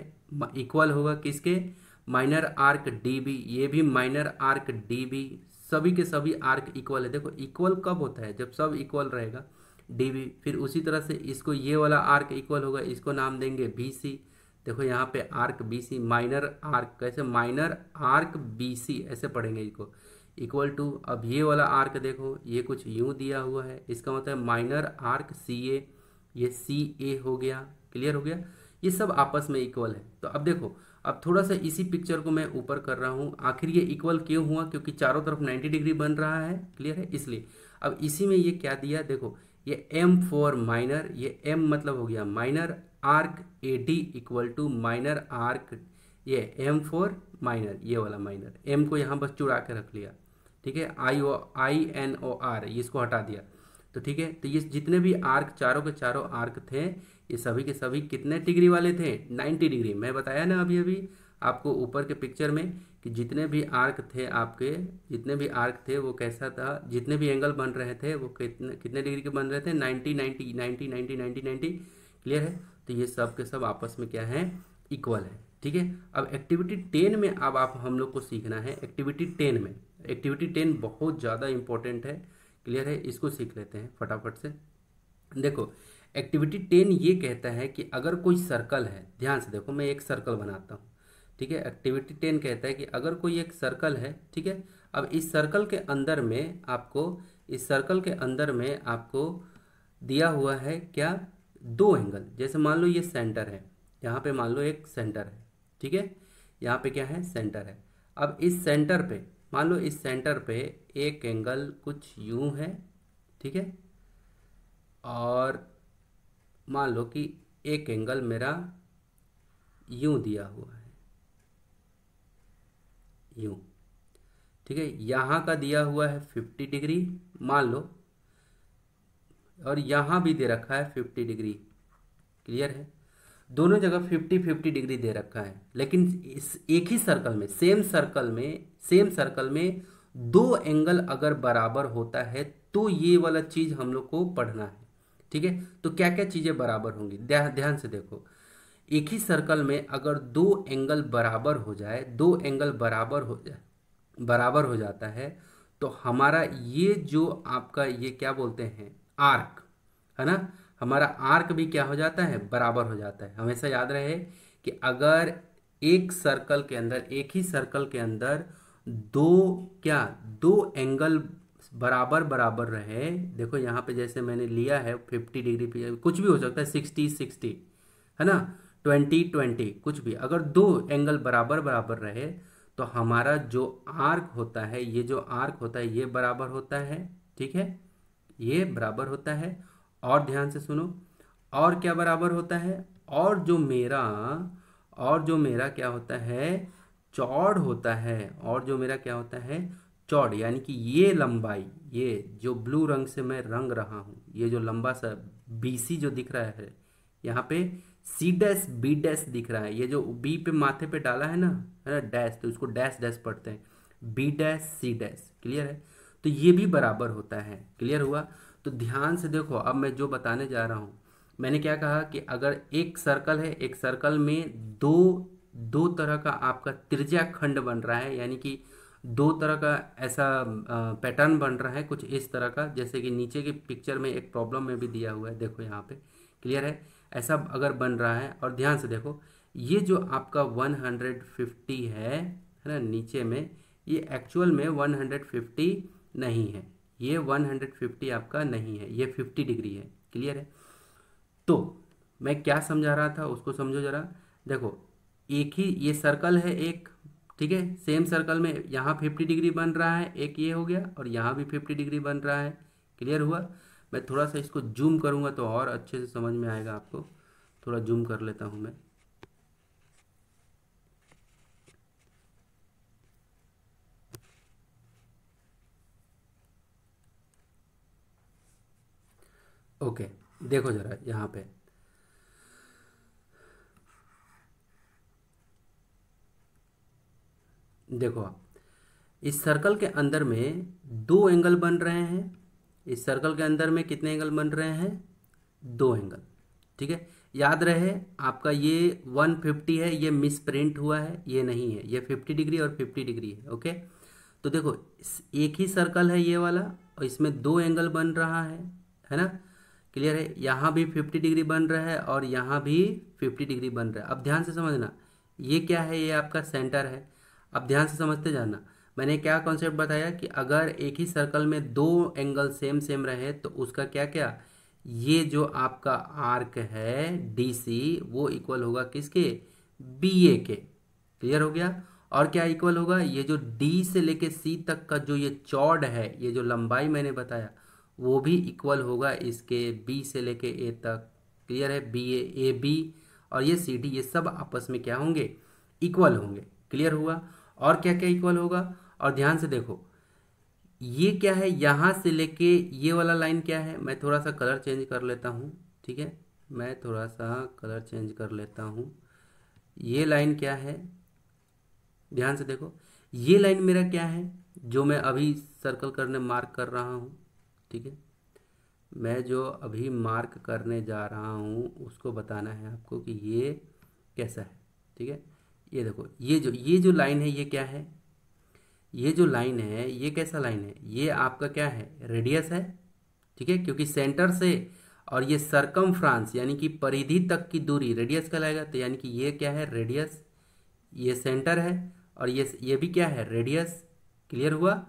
इक्वल होगा किसके, माइनर आर्क डी बी, ये भी माइनर आर्क डी बी, सभी के सभी आर्क इक्वल है। देखो इक्वल कब होता है, जब सब इक्वल रहेगा, डी बी। फिर उसी तरह से इसको, ये वाला आर्क इक्वल होगा, इसको नाम देंगे बी सी। देखो यहाँ पे arc B C, minor arc, कैसे, माइनर आर्क बी सी ऐसे पढ़ेंगे इसको, इक्वल टू, अब ये वाला आर्क देखो ये कुछ यूं दिया हुआ है, इसका मतलब है माइनर आर्क सी ए, ये सी ए हो गया, क्लियर हो गया, ये सब आपस में इक्वल है। तो अब देखो, अब थोड़ा सा इसी पिक्चर को मैं ऊपर कर रहा हूँ, आखिर ये इक्वल क्यों हुआ, क्योंकि चारों तरफ 90 डिग्री बन रहा है, क्लियर है, इसलिए। अब इसी में ये क्या दिया देखो, ये एम फॉर माइनर, ये एम मतलब हो गया minor arc A D equal to minor arc, ये एम फॉर माइनर, ये वाला माइनर, एम को यहाँ बस चुरा के रख लिया, ठीक है, आई एन ओ आर, इसको हटा दिया, तो ठीक है। तो ये जितने भी आर्क, चारों के चारों आर्क थे, ये सभी के सभी कितने डिग्री वाले थे, 90 डिग्री। मैं बताया ना अभी अभी आपको ऊपर के पिक्चर में कि जितने भी आर्क थे आपके, जितने भी आर्क थे वो कैसा था, जितने भी एंगल बन रहे थे वो कितने कितने डिग्री के बन रहे थे, 90 90 90 90 90 90, क्लियर है। तो ये सब के सब आपस में क्या है, इक्वल है, ठीक है। अब एक्टिविटी 10 में अब आप हम लोग को सीखना है, एक्टिविटी 10 में, एक्टिविटी 10 बहुत ज़्यादा इंपॉर्टेंट है, क्लियर है, इसको सीख लेते हैं फटाफट से। देखो एक्टिविटी 10 ये कहता है कि अगर कोई सर्कल है, ध्यान से देखो मैं एक सर्कल बनाता हूँ, ठीक है। एक्टिविटी 10 कहता है कि अगर कोई एक सर्कल है, ठीक है, अब इस सर्कल के अंदर में आपको, इस सर्कल के अंदर में आपको दिया हुआ है क्या, दो एंगल, जैसे मान लो ये सेंटर है, यहाँ पे मान लो एक सेंटर है, ठीक है, यहाँ पे क्या है, सेंटर है। अब इस सेंटर पे मान लो, इस सेंटर पे एक एंगल कुछ यूं है, ठीक है, और मान लो कि एक एंगल मेरा यूं दिया हुआ है, यूं, ठीक है, यहाँ का दिया हुआ है 50 डिग्री मान लो, और यहाँ भी दे रखा है 50 डिग्री, क्लियर है, दोनों जगह 50-50 डिग्री दे रखा है। लेकिन इस एक ही सर्कल में, सेम सर्कल में, सेम सर्कल में दो एंगल अगर बराबर होता है तो ये वाला चीज हम लोग को पढ़ना है, ठीक है। तो क्या क्या चीजें बराबर होंगी, ध्यान से देखो, एक ही सर्कल में अगर दो एंगल बराबर हो जाए, दो एंगल बराबर हो जाए, बराबर हो जाता है, तो हमारा ये जो आपका ये क्या बोलते हैं, आर्क है ना, हमारा आर्क भी क्या हो जाता है, बराबर हो जाता है। हमेशा याद रहे कि अगर एक सर्कल के अंदर, एक ही सर्कल के अंदर दो क्या, दो एंगल बराबर बराबर रहे, देखो यहाँ पे जैसे मैंने लिया है 50 डिग्री पे, कुछ भी हो सकता है, 60-60 है ना, 20-20 कुछ भी, अगर दो एंगल बराबर बराबर रहे तो हमारा जो आर्क होता है, ये जो आर्क होता है ये बराबर होता है, ठीक है, ये बराबर होता है। और ध्यान से सुनो, और क्या बराबर होता है, और जो मेरा, और जो मेरा क्या होता है, चौड़ होता है, और जो मेरा क्या होता है, चौड़, यानी कि ये लंबाई, ये जो ब्लू रंग से मैं रंग रहा हूँ, ये जो लंबा सा बीसी जो दिख रहा है यहाँ पे, सी डैश बी डैश दिख रहा है, ये जो बी पे माथे पे डाला है ना डैश, तो इसको डैश डैश पढ़ते हैं, B dash C dash, clear है। तो ये भी बराबर होता है, क्लियर हुआ। तो ध्यान से देखो, अब मैं जो बताने जा रहा हूँ, मैंने क्या कहा कि अगर एक सर्कल है, एक सर्कल में दो दो तरह का आपका त्रिज्या खंड बन रहा है, यानी कि दो तरह का ऐसा पैटर्न बन रहा है कुछ इस तरह का, जैसे कि नीचे की पिक्चर में एक प्रॉब्लम में भी दिया हुआ है, देखो यहाँ पे, क्लियर है, ऐसा अगर बन रहा है। और ध्यान से देखो, ये जो आपका 150 है ना नीचे में, ये एक्चुअल में 150 नहीं है, ये 150 आपका नहीं है, ये 50 डिग्री है, क्लियर है। तो मैं क्या समझा रहा था उसको समझो जरा, देखो एक ही ये सर्कल है एक, ठीक है, सेम सर्कल में यहाँ 50 डिग्री बन रहा है, एक ये हो गया, और यहाँ भी 50 डिग्री बन रहा है, क्लियर हुआ। मैं थोड़ा सा इसको जूम करूँगा तो और अच्छे से समझ में आएगा आपको, थोड़ा जूम कर लेता हूँ मैं। ओके, देखो जरा यहाँ पे, देखो आप इस सर्कल के अंदर में दो एंगल बन रहे हैं, इस सर्कल के अंदर में कितने एंगल बन रहे हैं, दो एंगल, ठीक है। याद रहे आपका ये 150 है, ये मिस प्रिंट हुआ है, ये नहीं है, ये 50 डिग्री और 50 डिग्री है, ओके। तो देखो एक ही सर्कल है ये वाला, और इसमें दो एंगल बन रहा है ना, क्लियर है, यहाँ भी 50 डिग्री बन रहा है और यहाँ भी 50 डिग्री बन रहा है। अब ध्यान से समझना, ये क्या है, ये आपका सेंटर है। अब ध्यान से समझते जाना, मैंने क्या कॉन्सेप्ट बताया कि अगर एक ही सर्कल में दो एंगल सेम सेम रहे तो उसका क्या क्या, ये जो आपका आर्क है डी सी वो इक्वल होगा किसके, बी ए के। क्लियर हो गया। और क्या इक्वल होगा, ये जो डी से लेके सी तक का जो ये चौड़ है, ये जो लंबाई मैंने बताया वो भी इक्वल होगा इसके बी से लेके ए तक। क्लियर है, बी ए बी और ये सी डी, ये सब आपस में क्या होंगे, इक्वल होंगे। क्लियर हुआ। और क्या क्या इक्वल होगा, और ध्यान से देखो ये क्या है, यहाँ से लेके ये वाला लाइन क्या है, मैं थोड़ा सा कलर चेंज कर लेता हूँ। ठीक है, मैं थोड़ा सा कलर चेंज कर लेता हूँ। ये लाइन क्या है, ध्यान से देखो, ये लाइन मेरा क्या है जो मैं अभी सर्कल करने मार्क कर रहा हूँ। ठीक है, मैं जो अभी मार्क करने जा रहा हूँ उसको बताना है आपको कि ये कैसा है। ठीक है, ये देखो ये जो लाइन है ये क्या है, ये जो लाइन है ये कैसा लाइन है, ये आपका क्या है, रेडियस है। ठीक है, क्योंकि सेंटर से और ये सरकमफ्रांस यानी कि परिधि तक की दूरी रेडियस कहलाएगा, तो यानी कि ये क्या है, रेडियस। ये सेंटर है और ये भी क्या है, रेडियस। क्लियर हुआ।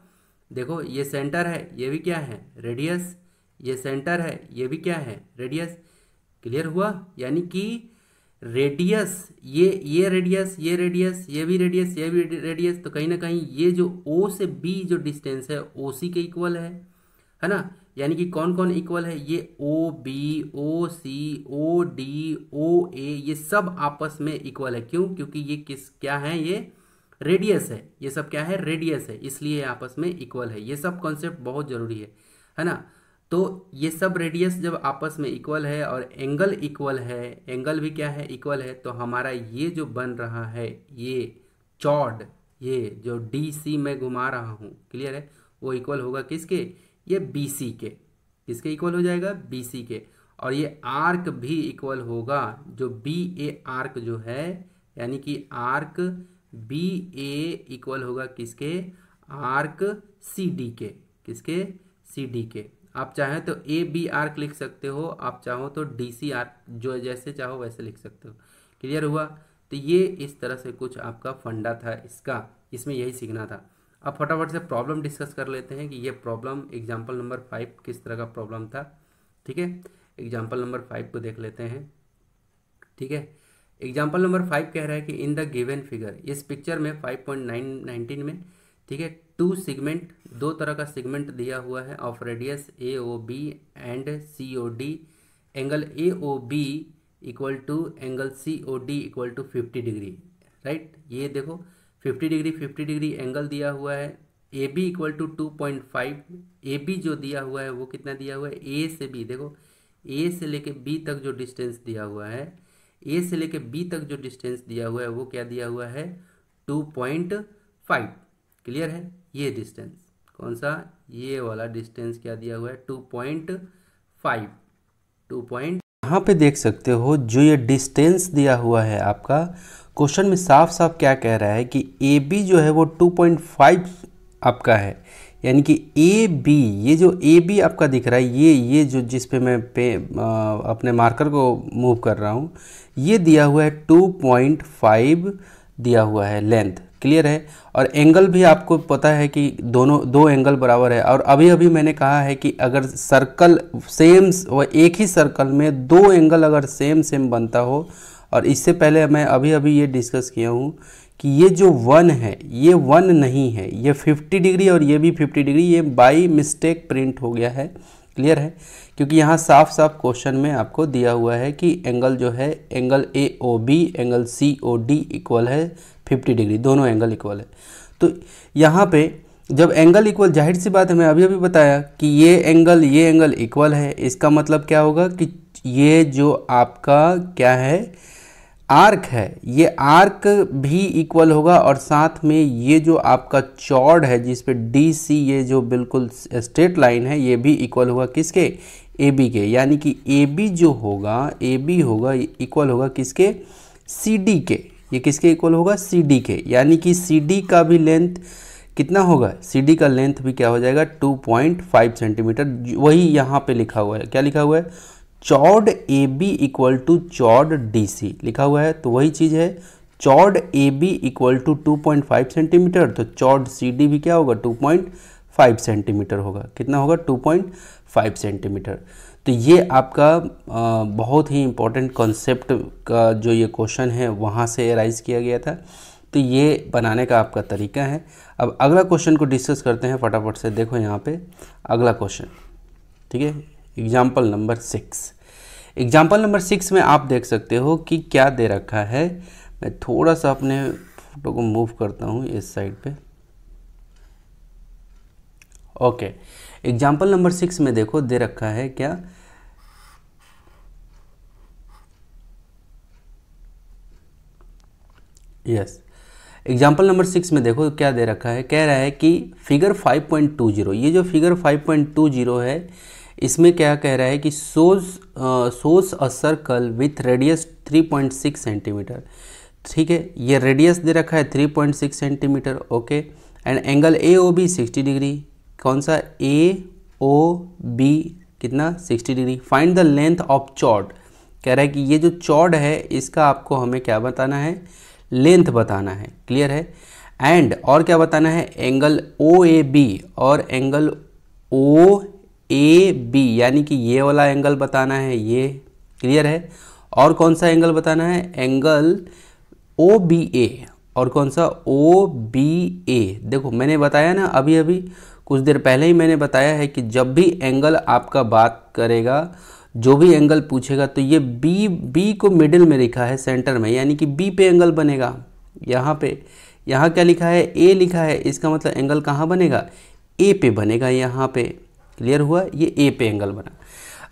देखो ये सेंटर है, ये भी क्या है, रेडियस। ये सेंटर है, ये भी क्या है, रेडियस। क्लियर हुआ। यानी कि रेडियस, ये रेडियस, ये रेडियस, ये भी रेडियस, ये भी रेडियस, तो कहीं ना कहीं ये जो ओ से बी जो डिस्टेंस है ओ सी के इक्वल है ना। यानी कि कौन कौन इक्वल है, ये ओ बी, ओ सी, ओ डी, ओ ए, ये सब आपस में इक्वल है। क्यों, क्योंकि ये किस क्या है, ये रेडियस है। ये सब क्या है, रेडियस है, इसलिए आपस में इक्वल है। ये सब कॉन्सेप्ट बहुत जरूरी है ना। तो ये सब रेडियस जब आपस में इक्वल है और एंगल इक्वल है, एंगल भी क्या है, इक्वल है, तो हमारा ये जो बन रहा है ये चॉर्ड, ये जो डी सी मैं घुमा रहा हूँ, क्लियर है, वो इक्वल होगा किसके, ये बी सी के। किसके इक्वल हो जाएगा, बी सी के। और ये आर्क भी इक्वल होगा जो बी ए आर्क जो है, यानी कि आर्क बी ए इक्वल होगा किसके, आर्क सी डी के। किसके, सी डी के। आप चाहें तो ए बी आर्क लिख सकते हो, आप चाहो तो डी सी आर्क, जो जैसे चाहो वैसे लिख सकते हो। क्लियर हुआ। तो ये इस तरह से कुछ आपका फंडा था इसका, इसमें यही सीखना था। अब फटाफट से प्रॉब्लम डिस्कस कर लेते हैं कि ये प्रॉब्लम एग्जाम्पल नंबर 5 किस तरह का प्रॉब्लम था। ठीक है, एग्जाम्पल नंबर 5 को देख लेते हैं। ठीक है, एग्जाम्पल नंबर 5 कह रहा है कि इन द गिवन फिगर, इस पिक्चर में 5.919 में, ठीक है, टू सेगमेंट, दो तरह का सेगमेंट दिया हुआ है of radius A O B and C O D, angle A O B equal to angle C O D equal to 50 degree. Right, ये देखो 50 डिग्री एंगल दिया हुआ है। A B equal to 2.5, A B जो दिया हुआ है वो कितना दिया हुआ है, ए से बी, देखो ए से लेके बी तक जो डिस्टेंस दिया हुआ है, ए से लेके बी तक जो डिस्टेंस दिया हुआ है वो क्या दिया हुआ है, 2.5। क्लियर है, ये डिस्टेंस कौन सा, ये वाला डिस्टेंस क्या दिया हुआ है, 2.5। यहाँ पे देख सकते हो जो ये डिस्टेंस दिया हुआ है आपका, क्वेश्चन में साफ साफ क्या कह रहा है कि ए बी जो है वो 2.5 आपका है। यानी कि ए बी, ये जो ए बी आपका दिख रहा है, ये जो जिस पे मैं अपने मार्कर को मूव कर रहा हूँ, ये दिया हुआ है 2.5 दिया हुआ है लेंथ। क्लियर है। और एंगल भी आपको पता है कि दो एंगल बराबर है। और अभी अभी मैंने कहा है कि अगर सर्कल सेम, एक ही सर्कल में दो एंगल अगर सेम सेम बनता हो, और इससे पहले मैं अभी अभी ये डिस्कस किया हूँ कि ये जो 1 है ये 1 नहीं है, ये 50 डिग्री और ये भी 50 डिग्री, ये बाई मिस्टेक प्रिंट हो गया है। क्लियर है, क्योंकि यहाँ साफ साफ क्वेश्चन में आपको दिया हुआ है कि एंगल जो है, angle A O B angle C O D equal है 50 डिग्री, दोनों एंगल इक्वल है। तो यहाँ पे जब एंगल इक्वल, जाहिर सी बात है, मैं अभी अभी बताया कि ये एंगल इक्वल है, इसका मतलब क्या होगा कि ये जो आपका क्या है, आर्क है, ये आर्क भी इक्वल होगा। और साथ में ये जो आपका चौड़ है जिस पे डी सी, ये जो बिल्कुल स्ट्रेट लाइन है, ये भी इक्वल होगा किसके, ए बी के। यानी कि ए बी जो होगा, ए बी होगा इक्वल होगा किसके, सी डी के। ये किसके इक्वल होगा, सी डी के। यानी कि सी डी का भी लेंथ कितना होगा, सी डी का लेंथ भी क्या हो जाएगा, 2.5 सेंटीमीटर। वही यहाँ पे लिखा हुआ है, क्या लिखा हुआ है, chord A B equal to chord D C लिखा हुआ है। तो वही चीज़ है, chord A B equal to 2.5 centimetre, तो चौड़ सी डी भी क्या होगा 2.5 सेंटीमीटर होगा। कितना होगा 2.5 सेंटीमीटर। तो ये आपका बहुत ही इम्पोर्टेंट कॉन्सेप्ट का जो ये क्वेश्चन है वहाँ से राइज किया गया था। तो ये बनाने का आपका तरीका है। अब अगला क्वेश्चन को डिस्कस करते हैं फटाफट से। देखो यहाँ पे अगला क्वेश्चन, ठीक है, एग्जाम्पल नंबर 6। एग्जाम्पल नंबर 6 में आप देख सकते हो कि क्या दे रखा है। मैं थोड़ा सा अपने फोटो को मूव करता हूँ इस साइड पे। ओके, एग्जाम्पल नंबर 6 में देखो दे रखा है क्या, यस, एग्जाम्पल नंबर 6 में देखो क्या दे रखा है। कह रहा है कि फिगर 5.20, ये जो फिगर 5.20 है इसमें क्या कह रहा है कि shows a circle with radius 3.6 centimetre. ठीक है, ये रेडियस दे रखा है 3.6 centimetre. Okay, and angle A O B 60 degree. कौन सा ए ओ बी कितना 60 degree. Find the length of chord. कह रहा है कि ये जो चॉर्ड है इसका आपको हमें क्या बताना है, लेंथ बताना है। क्लियर है। एंड और क्या बताना है, एंगल ओ ए बी और एंगल ओ ए बी, यानी कि ये वाला एंगल बताना है ये। क्लियर है। और कौन सा एंगल बताना है, एंगल ओ बी ए। और कौन सा, ओ बी ए। देखो मैंने बताया ना अभी अभी कुछ देर पहले ही मैंने बताया है कि जब भी एंगल आपका बात करेगा, जो भी एंगल पूछेगा, तो ये बी को मिडिल में लिखा है सेंटर में, यानी कि बी पे एंगल बनेगा। यहाँ पे यहाँ क्या लिखा है, ए लिखा है, इसका मतलब एंगल कहाँ बनेगा, ए पे बनेगा यहाँ पे। क्लियर हुआ, ये ए पे एंगल बना।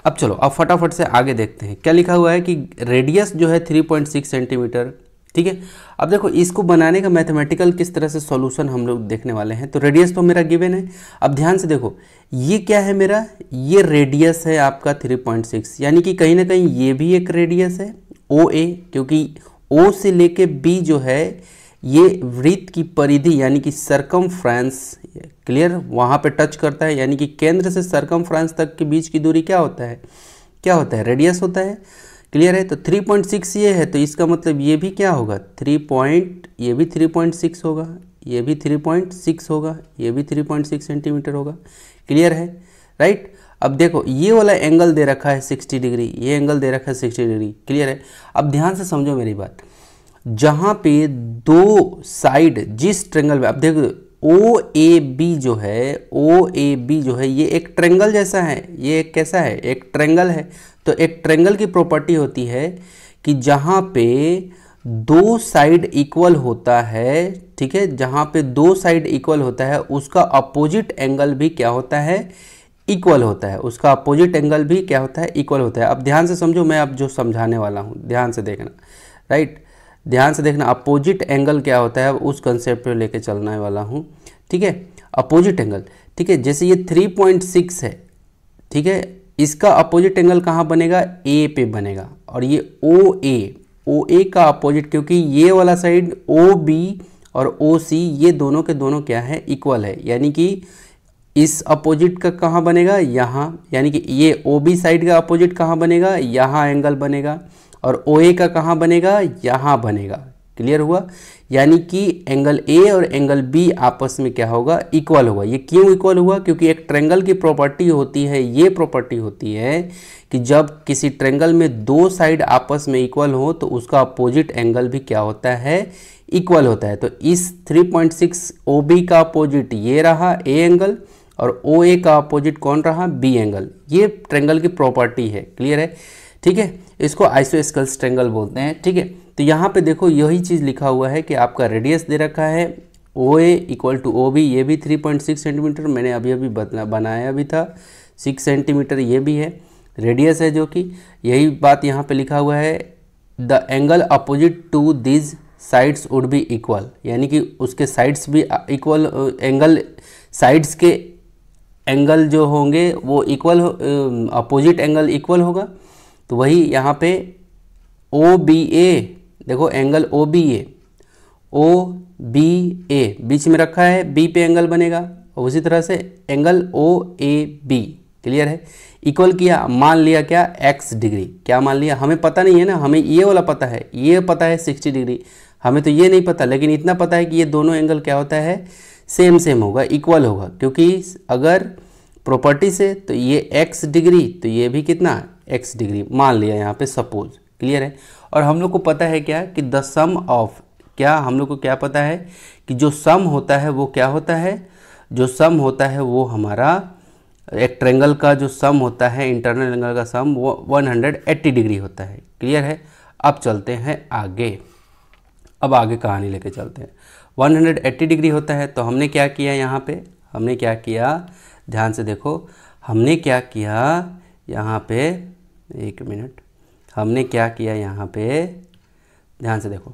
अब चलो अब फटाफट से आगे देखते हैं क्या लिखा हुआ है कि रेडियस जो है 3.6 सेंटीमीटर। ठीक है, अब देखो इसको बनाने का मैथमेटिकल किस तरह से सॉल्यूशन हम लोग देखने वाले हैं। तो रेडियस तो मेरा गिवन है। अब ध्यान से देखो ये क्या है मेरा, ये रेडियस है आपका 3.6, यानी कि कहीं ना कहीं ये भी एक रेडियस है ओ ए, क्योंकि ओ से लेके बी जो है ये वृत्त की परिधि यानी कि सरकमफ्रेंस, क्लियर, वहाँ पे टच करता है, यानी कि केंद्र से सरकमफ्रेंस तक के बीच की दूरी क्या होता है, क्या होता है, रेडियस होता है। क्लियर है। तो 3.6 ये है, तो इसका मतलब ये भी क्या होगा, ये भी 3.6 होगा, ये भी 3.6 होगा, ये भी 3.6 सेंटीमीटर होगा। क्लियर है, राइट। अब देखो ये वाला एंगल दे रखा है 60 डिग्री, ये एंगल दे रखा है 60 डिग्री। क्लियर है। अब ध्यान से समझो मेरी बात, जहाँ पे दो साइड जिस ट्रेंगल में, अब देखो ओ ए बी जो है, ओ ए बी जो है ये एक ट्रेंगल जैसा है, ये एक कैसा है, एक ट्रेंगल है। तो एक ट्रेंगल की प्रॉपर्टी होती है कि जहाँ पे दो साइड इक्वल होता है, ठीक है, जहाँ पे दो साइड इक्वल होता है उसका अपोजिट एंगल भी क्या होता है, इक्वल होता है। उसका अपोजिट एंगल भी क्या होता है, इक्वल होता है। अब ध्यान से समझो, मैं अब जो समझाने वाला हूँ ध्यान से देखना, राइट, ध्यान से देखना। अपोजिट एंगल क्या होता है, उस कंसेप्ट पे लेके चलने वाला हूँ। ठीक है, अपोजिट एंगल, ठीक है, जैसे ये 3.6 है, ठीक है, इसका अपोजिट एंगल कहाँ बनेगा, ए पे बनेगा। और ये ओ ए का अपोजिट, क्योंकि ये वाला साइड ओ बी और ओ सी ये दोनों के दोनों क्या है, इक्वल है, यानी कि इस अपोजिट का कहाँ बनेगा, यहाँ, यानी कि ये ओ बी साइड का अपोजिट कहाँ बनेगा, यहाँ एंगल बनेगा, और ओ ए का कहाँ बनेगा, यहाँ बनेगा। क्लियर हुआ, यानी कि एंगल ए और एंगल बी आपस में क्या होगा, इक्वल होगा। ये क्यों इक्वल हुआ, क्योंकि एक ट्रेंगल की प्रॉपर्टी होती है, ये प्रॉपर्टी होती है कि जब किसी ट्रेंगल में दो साइड आपस में इक्वल हो तो उसका अपोजिट एंगल भी क्या होता है, इक्वल होता है। तो इस 3.6 ओ बी का अपोजिट ये रहा ए एंगल, और ओ ए का अपोजिट कौन रहा, बी एंगल। ये ट्रेंगल की प्रॉपर्टी है। क्लियर है, ठीक है, इसको आइसोस्केल्स ट्रेंगल बोलते हैं। ठीक है, तो यहाँ पे देखो यही चीज़ लिखा हुआ है कि आपका रेडियस दे रखा है ओ ए इक्वल टू ओ बी, ये भी 3.6 सेंटीमीटर, मैंने अभी अभी बनाया भी था, 6 सेंटीमीटर ये भी है, रेडियस है जो कि यही बात यहाँ पे लिखा हुआ है। The angle opposite to this sides would be equal, यानी कि उसके साइड्स भी इक्वल, एंगल साइड्स के एंगल जो होंगे वो इक्वल, अपोजिट एंगल इक्वल होगा। तो वही यहाँ पे ओ बी ए, देखो एंगल ओ बी ए बीच में रखा है, बी पे एंगल बनेगा, और उसी तरह से angle O A B. Clear है, इक्वल किया, मान लिया क्या, x डिग्री। क्या मान लिया, हमें पता नहीं है ना, हमें ये वाला पता है, ये पता है 60 डिग्री, हमें तो ये नहीं पता, लेकिन इतना पता है कि ये दोनों एंगल क्या होता है, सेम सेम होगा, इक्वल होगा, क्योंकि अगर प्रॉपर्टी से तो ये x डिग्री तो ये भी कितना x डिग्री मान लिया यहाँ पे सपोज। क्लियर है। और हम लोग को पता है क्या कि द सम ऑफ, क्या हम लोग को क्या पता है कि जो सम होता है वो क्या होता है, जो सम होता है वो हमारा एक ट्रायंगल का जो सम होता है, इंटरनल एंगल का सम वो 180 डिग्री होता है। क्लियर है। अब चलते हैं आगे, अब आगे कहानी लेके चलते हैं। 180 डिग्री होता है तो हमने क्या किया यहाँ पे, हमने क्या किया, ध्यान से देखो, हमने क्या किया यहाँ पे, एक मिनट, हमने क्या किया यहाँ पे, ध्यान से देखो।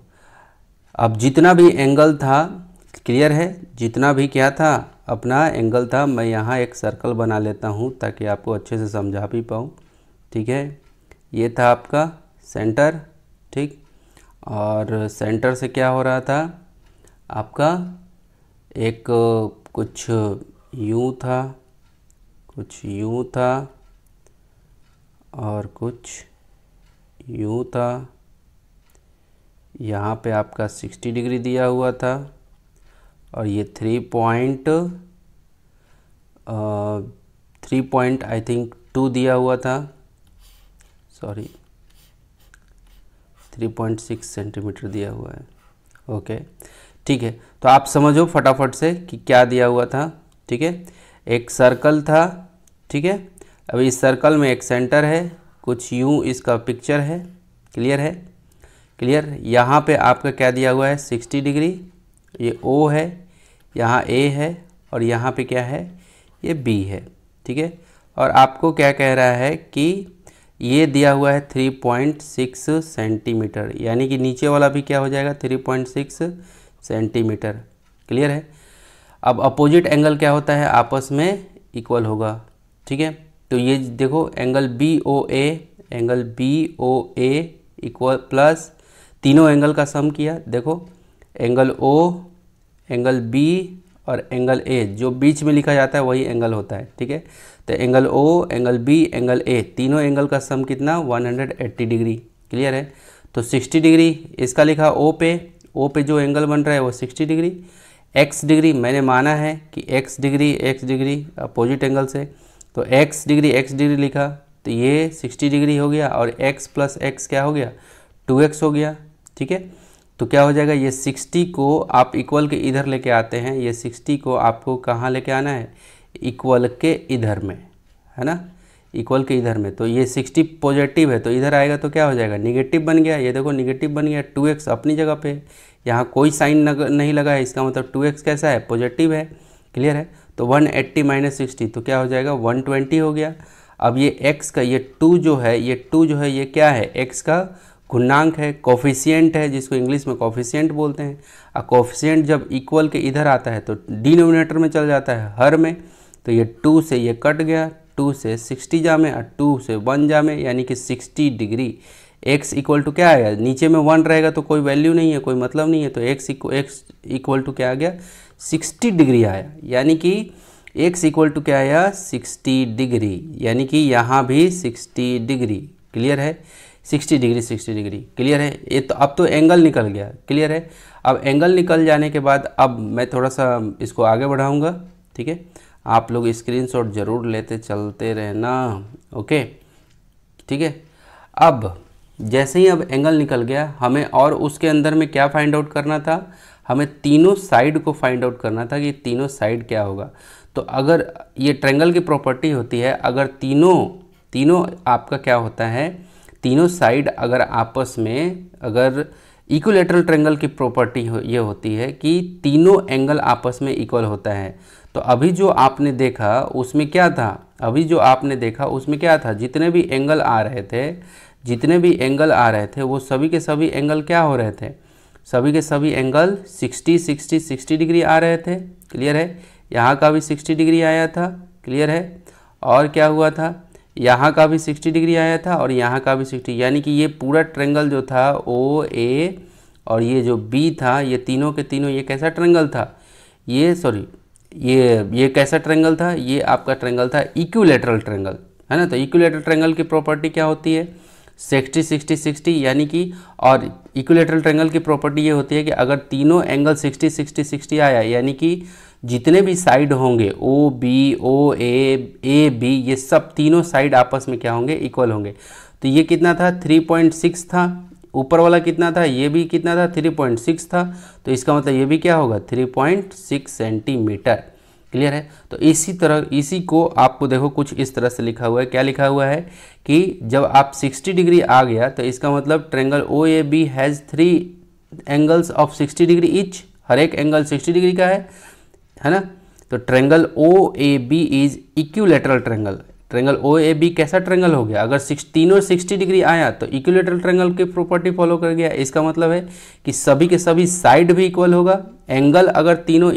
अब जितना भी एंगल था, क्लियर है, जितना भी क्या था अपना एंगल था, मैं यहाँ एक सर्कल बना लेता हूँ ताकि आपको अच्छे से समझा भी पाऊँ। ठीक है, ये था आपका सेंटर, ठीक, और सेंटर से क्या हो रहा था आपका, एक कुछ यूँ था, कुछ यूँ था और कुछ यूँ था। यहाँ पे आपका 60 डिग्री दिया हुआ था और ये 3 पॉइंट आई थिंक 2 दिया हुआ था, सॉरी 3.6 सेंटीमीटर दिया हुआ है। ओके, ठीक है, तो आप समझो फटाफट से कि क्या दिया हुआ था। ठीक है, एक सर्कल था, ठीक है, अब इस सर्कल में एक सेंटर है, कुछ यूँ इसका पिक्चर है। क्लियर है, क्लियर। यहाँ पे आपका क्या दिया हुआ है 60 डिग्री, ये O है, यहाँ A है और यहाँ पे क्या है, ये B है। ठीक है, और आपको क्या कह रहा है कि ये दिया हुआ है 3.6 सेंटीमीटर, यानी कि नीचे वाला भी क्या हो जाएगा 3.6 सेंटीमीटर। क्लियर है। अब अपोजिट एंगल क्या होता है, आपस में इक्वल होगा। ठीक है, तो ये देखो angle BOA, angle BOA equal plus तीनों एंगल का सम किया, देखो एंगल O, एंगल B और एंगल A, जो बीच में लिखा जाता है वही एंगल होता है। ठीक है, तो angle O, angle B, angle A, तीनों एंगल का सम कितना 180 डिग्री। क्लियर है, तो 60 डिग्री इसका लिखा O पे जो एंगल बन रहा है वो 60 डिग्री। x डिग्री मैंने माना है कि x डिग्री अपोजिट एंगल से, तो x डिग्री लिखा तो ये 60 डिग्री हो गया और x प्लस x क्या हो गया 2x हो गया। ठीक है, तो क्या हो जाएगा, ये 60 को आप इक्वल के इधर लेके आते हैं, ये 60 को आपको कहाँ लेके आना है, इक्वल के इधर में, है ना, इक्वल के इधर में। तो ये 60 पॉजिटिव है तो इधर आएगा तो क्या हो जाएगा निगेटिव बन गया, ये देखो निगेटिव बन गया, 2x अपनी जगह पे, यहाँ कोई साइन नहीं लगा है, इसका मतलब 2x कैसा है पॉजिटिव है। क्लियर है, तो 180 माइनस 60 तो क्या हो जाएगा 120 हो गया। अब ये x का ये 2 जो है ये क्या है, x का गुणांक है, कोफिशिएंट है, जिसको इंग्लिश में कोफिशिएंट बोलते हैं। और कोफिशिएंट जब इक्वल के इधर आता है तो डिनोमिनेटर में चल जाता है हर में, तो ये 2 से ये कट गया, 2 से 60 जामे और 2 से 1 जामे, यानी कि 60 डिग्री। x इक्वल टू क्या आएगा, नीचे में 1 रहेगा तो कोई वैल्यू नहीं है, कोई मतलब नहीं है, तो x इक्वल टू क्या आ गया 60 डिग्री आया, यानी कि x इक्वल टू क्या आया 60 डिग्री, यानी कि यहाँ भी 60 डिग्री। क्लियर है, 60 डिग्री। क्लियर है, ये तो अब तो एंगल निकल गया। क्लियर है, अब एंगल निकल जाने के बाद अब मैं थोड़ा सा इसको आगे बढ़ाऊंगा। ठीक है, आप लोग स्क्रीनशॉट ज़रूर लेते चलते रहना। ओके, ठीक है, अब जैसे ही अब एंगल निकल गया, हमें और उसके अंदर में क्या फाइंड आउट करना था, हमें तीनों साइड को फाइंड आउट करना था कि तीनों साइड क्या होगा। तो अगर ये ट्रायंगल की प्रॉपर्टी होती है, अगर तीनों आपका क्या होता है, तीनों साइड अगर आपस में, अगर इक्विलैटरल ट्रायंगल की प्रॉपर्टी ये होती है कि तीनों एंगल आपस में इक्वल होता है। तो अभी जो आपने देखा उसमें क्या था, जितने भी एंगल आ रहे थे वो सभी के सभी एंगल क्या हो रहे थे, सभी के सभी एंगल 60 डिग्री आ रहे थे। क्लियर है, यहाँ का भी 60 डिग्री आया था। क्लियर है, और क्या हुआ था, यहाँ का भी 60 डिग्री आया था और यहाँ का भी 60, यानी कि ये पूरा ट्रायंगल जो था OA और ये जो B था, ये तीनों के तीनों ये कैसा ट्रायंगल था, ये कैसा ट्रायंगल था, ये आपका ट्रायंगल था इक्विलैटरल ट्रायंगल, है ना। तो इक्विलैटरल ट्रायंगल की प्रॉपर्टी क्या होती है, 60 60 60 यानी कि, और इक्विलैटरल ट्रायंगल की प्रॉपर्टी ये होती है कि अगर तीनों एंगल 60 60 60 आया, यानी कि जितने भी साइड होंगे O B, O A B, ये सब तीनों साइड आपस में क्या होंगे, इक्वल होंगे। तो ये कितना था, 3.6 था। ऊपर वाला कितना था, ये भी कितना था, 3.6 था। तो इसका मतलब ये भी क्या होगा, 3.6 सेंटीमीटर। क्लियर है। तो इसी तरह, इसी को आपको देखो कुछ इस तरह से लिखा हुआ है। क्या लिखा हुआ है कि जब आप 60 डिग्री आ गया तो इसका मतलब triangle O A B has 3 angles of 60 degree each. हर एक एंगल 60 डिग्री का है ना। तो triangle O A B is equilateral triangle. Triangle O A B कैसा ट्रायंगल हो गया, अगर तीनों 60 डिग्री आया तो इक्विलैटरल ट्रायंगल की प्रॉपर्टी फॉलो कर गया। इसका मतलब है कि सभी के सभी साइड भी इक्वल होगा। एंगल अगर तीनों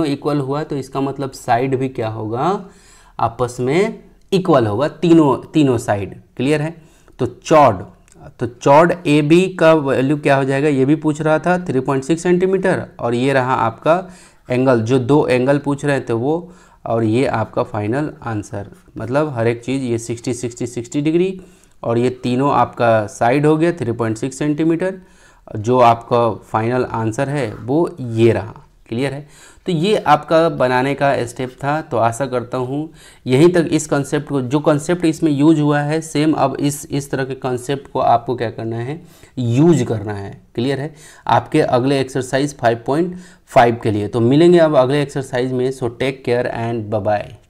इक्वल हुआ, तो इसका मतलब साइड भी क्या होगा, आपस में इक्वल होगा, तीनों साइड। क्लियर है। तो चौड़ ए बी का वैल्यू क्या हो जाएगा, ये भी पूछ रहा था 3.6 सेंटीमीटर, और ये रहा आपका एंगल, जो 2 एंगल पूछ रहे थे वो, और ये आपका फाइनल आंसर। मतलब हर एक चीज़, ये 60 60 60 डिग्री, और ये तीनों आपका साइड हो गया 3.6 सेंटीमीटर। जो आपका फाइनल आंसर है वो ये रहा। क्लियर है। तो ये आपका बनाने का स्टेप था। तो आशा करता हूँ यहीं तक इस कंसेप्ट को, जो कंसेप्ट इसमें यूज हुआ है सेम, अब इस तरह के कंसेप्ट को आपको क्या करना है, यूज करना है। क्लियर है। आपके अगले एक्सरसाइज 5.5 के लिए। तो मिलेंगे अब अगले एक्सरसाइज में। So take care and bye bye.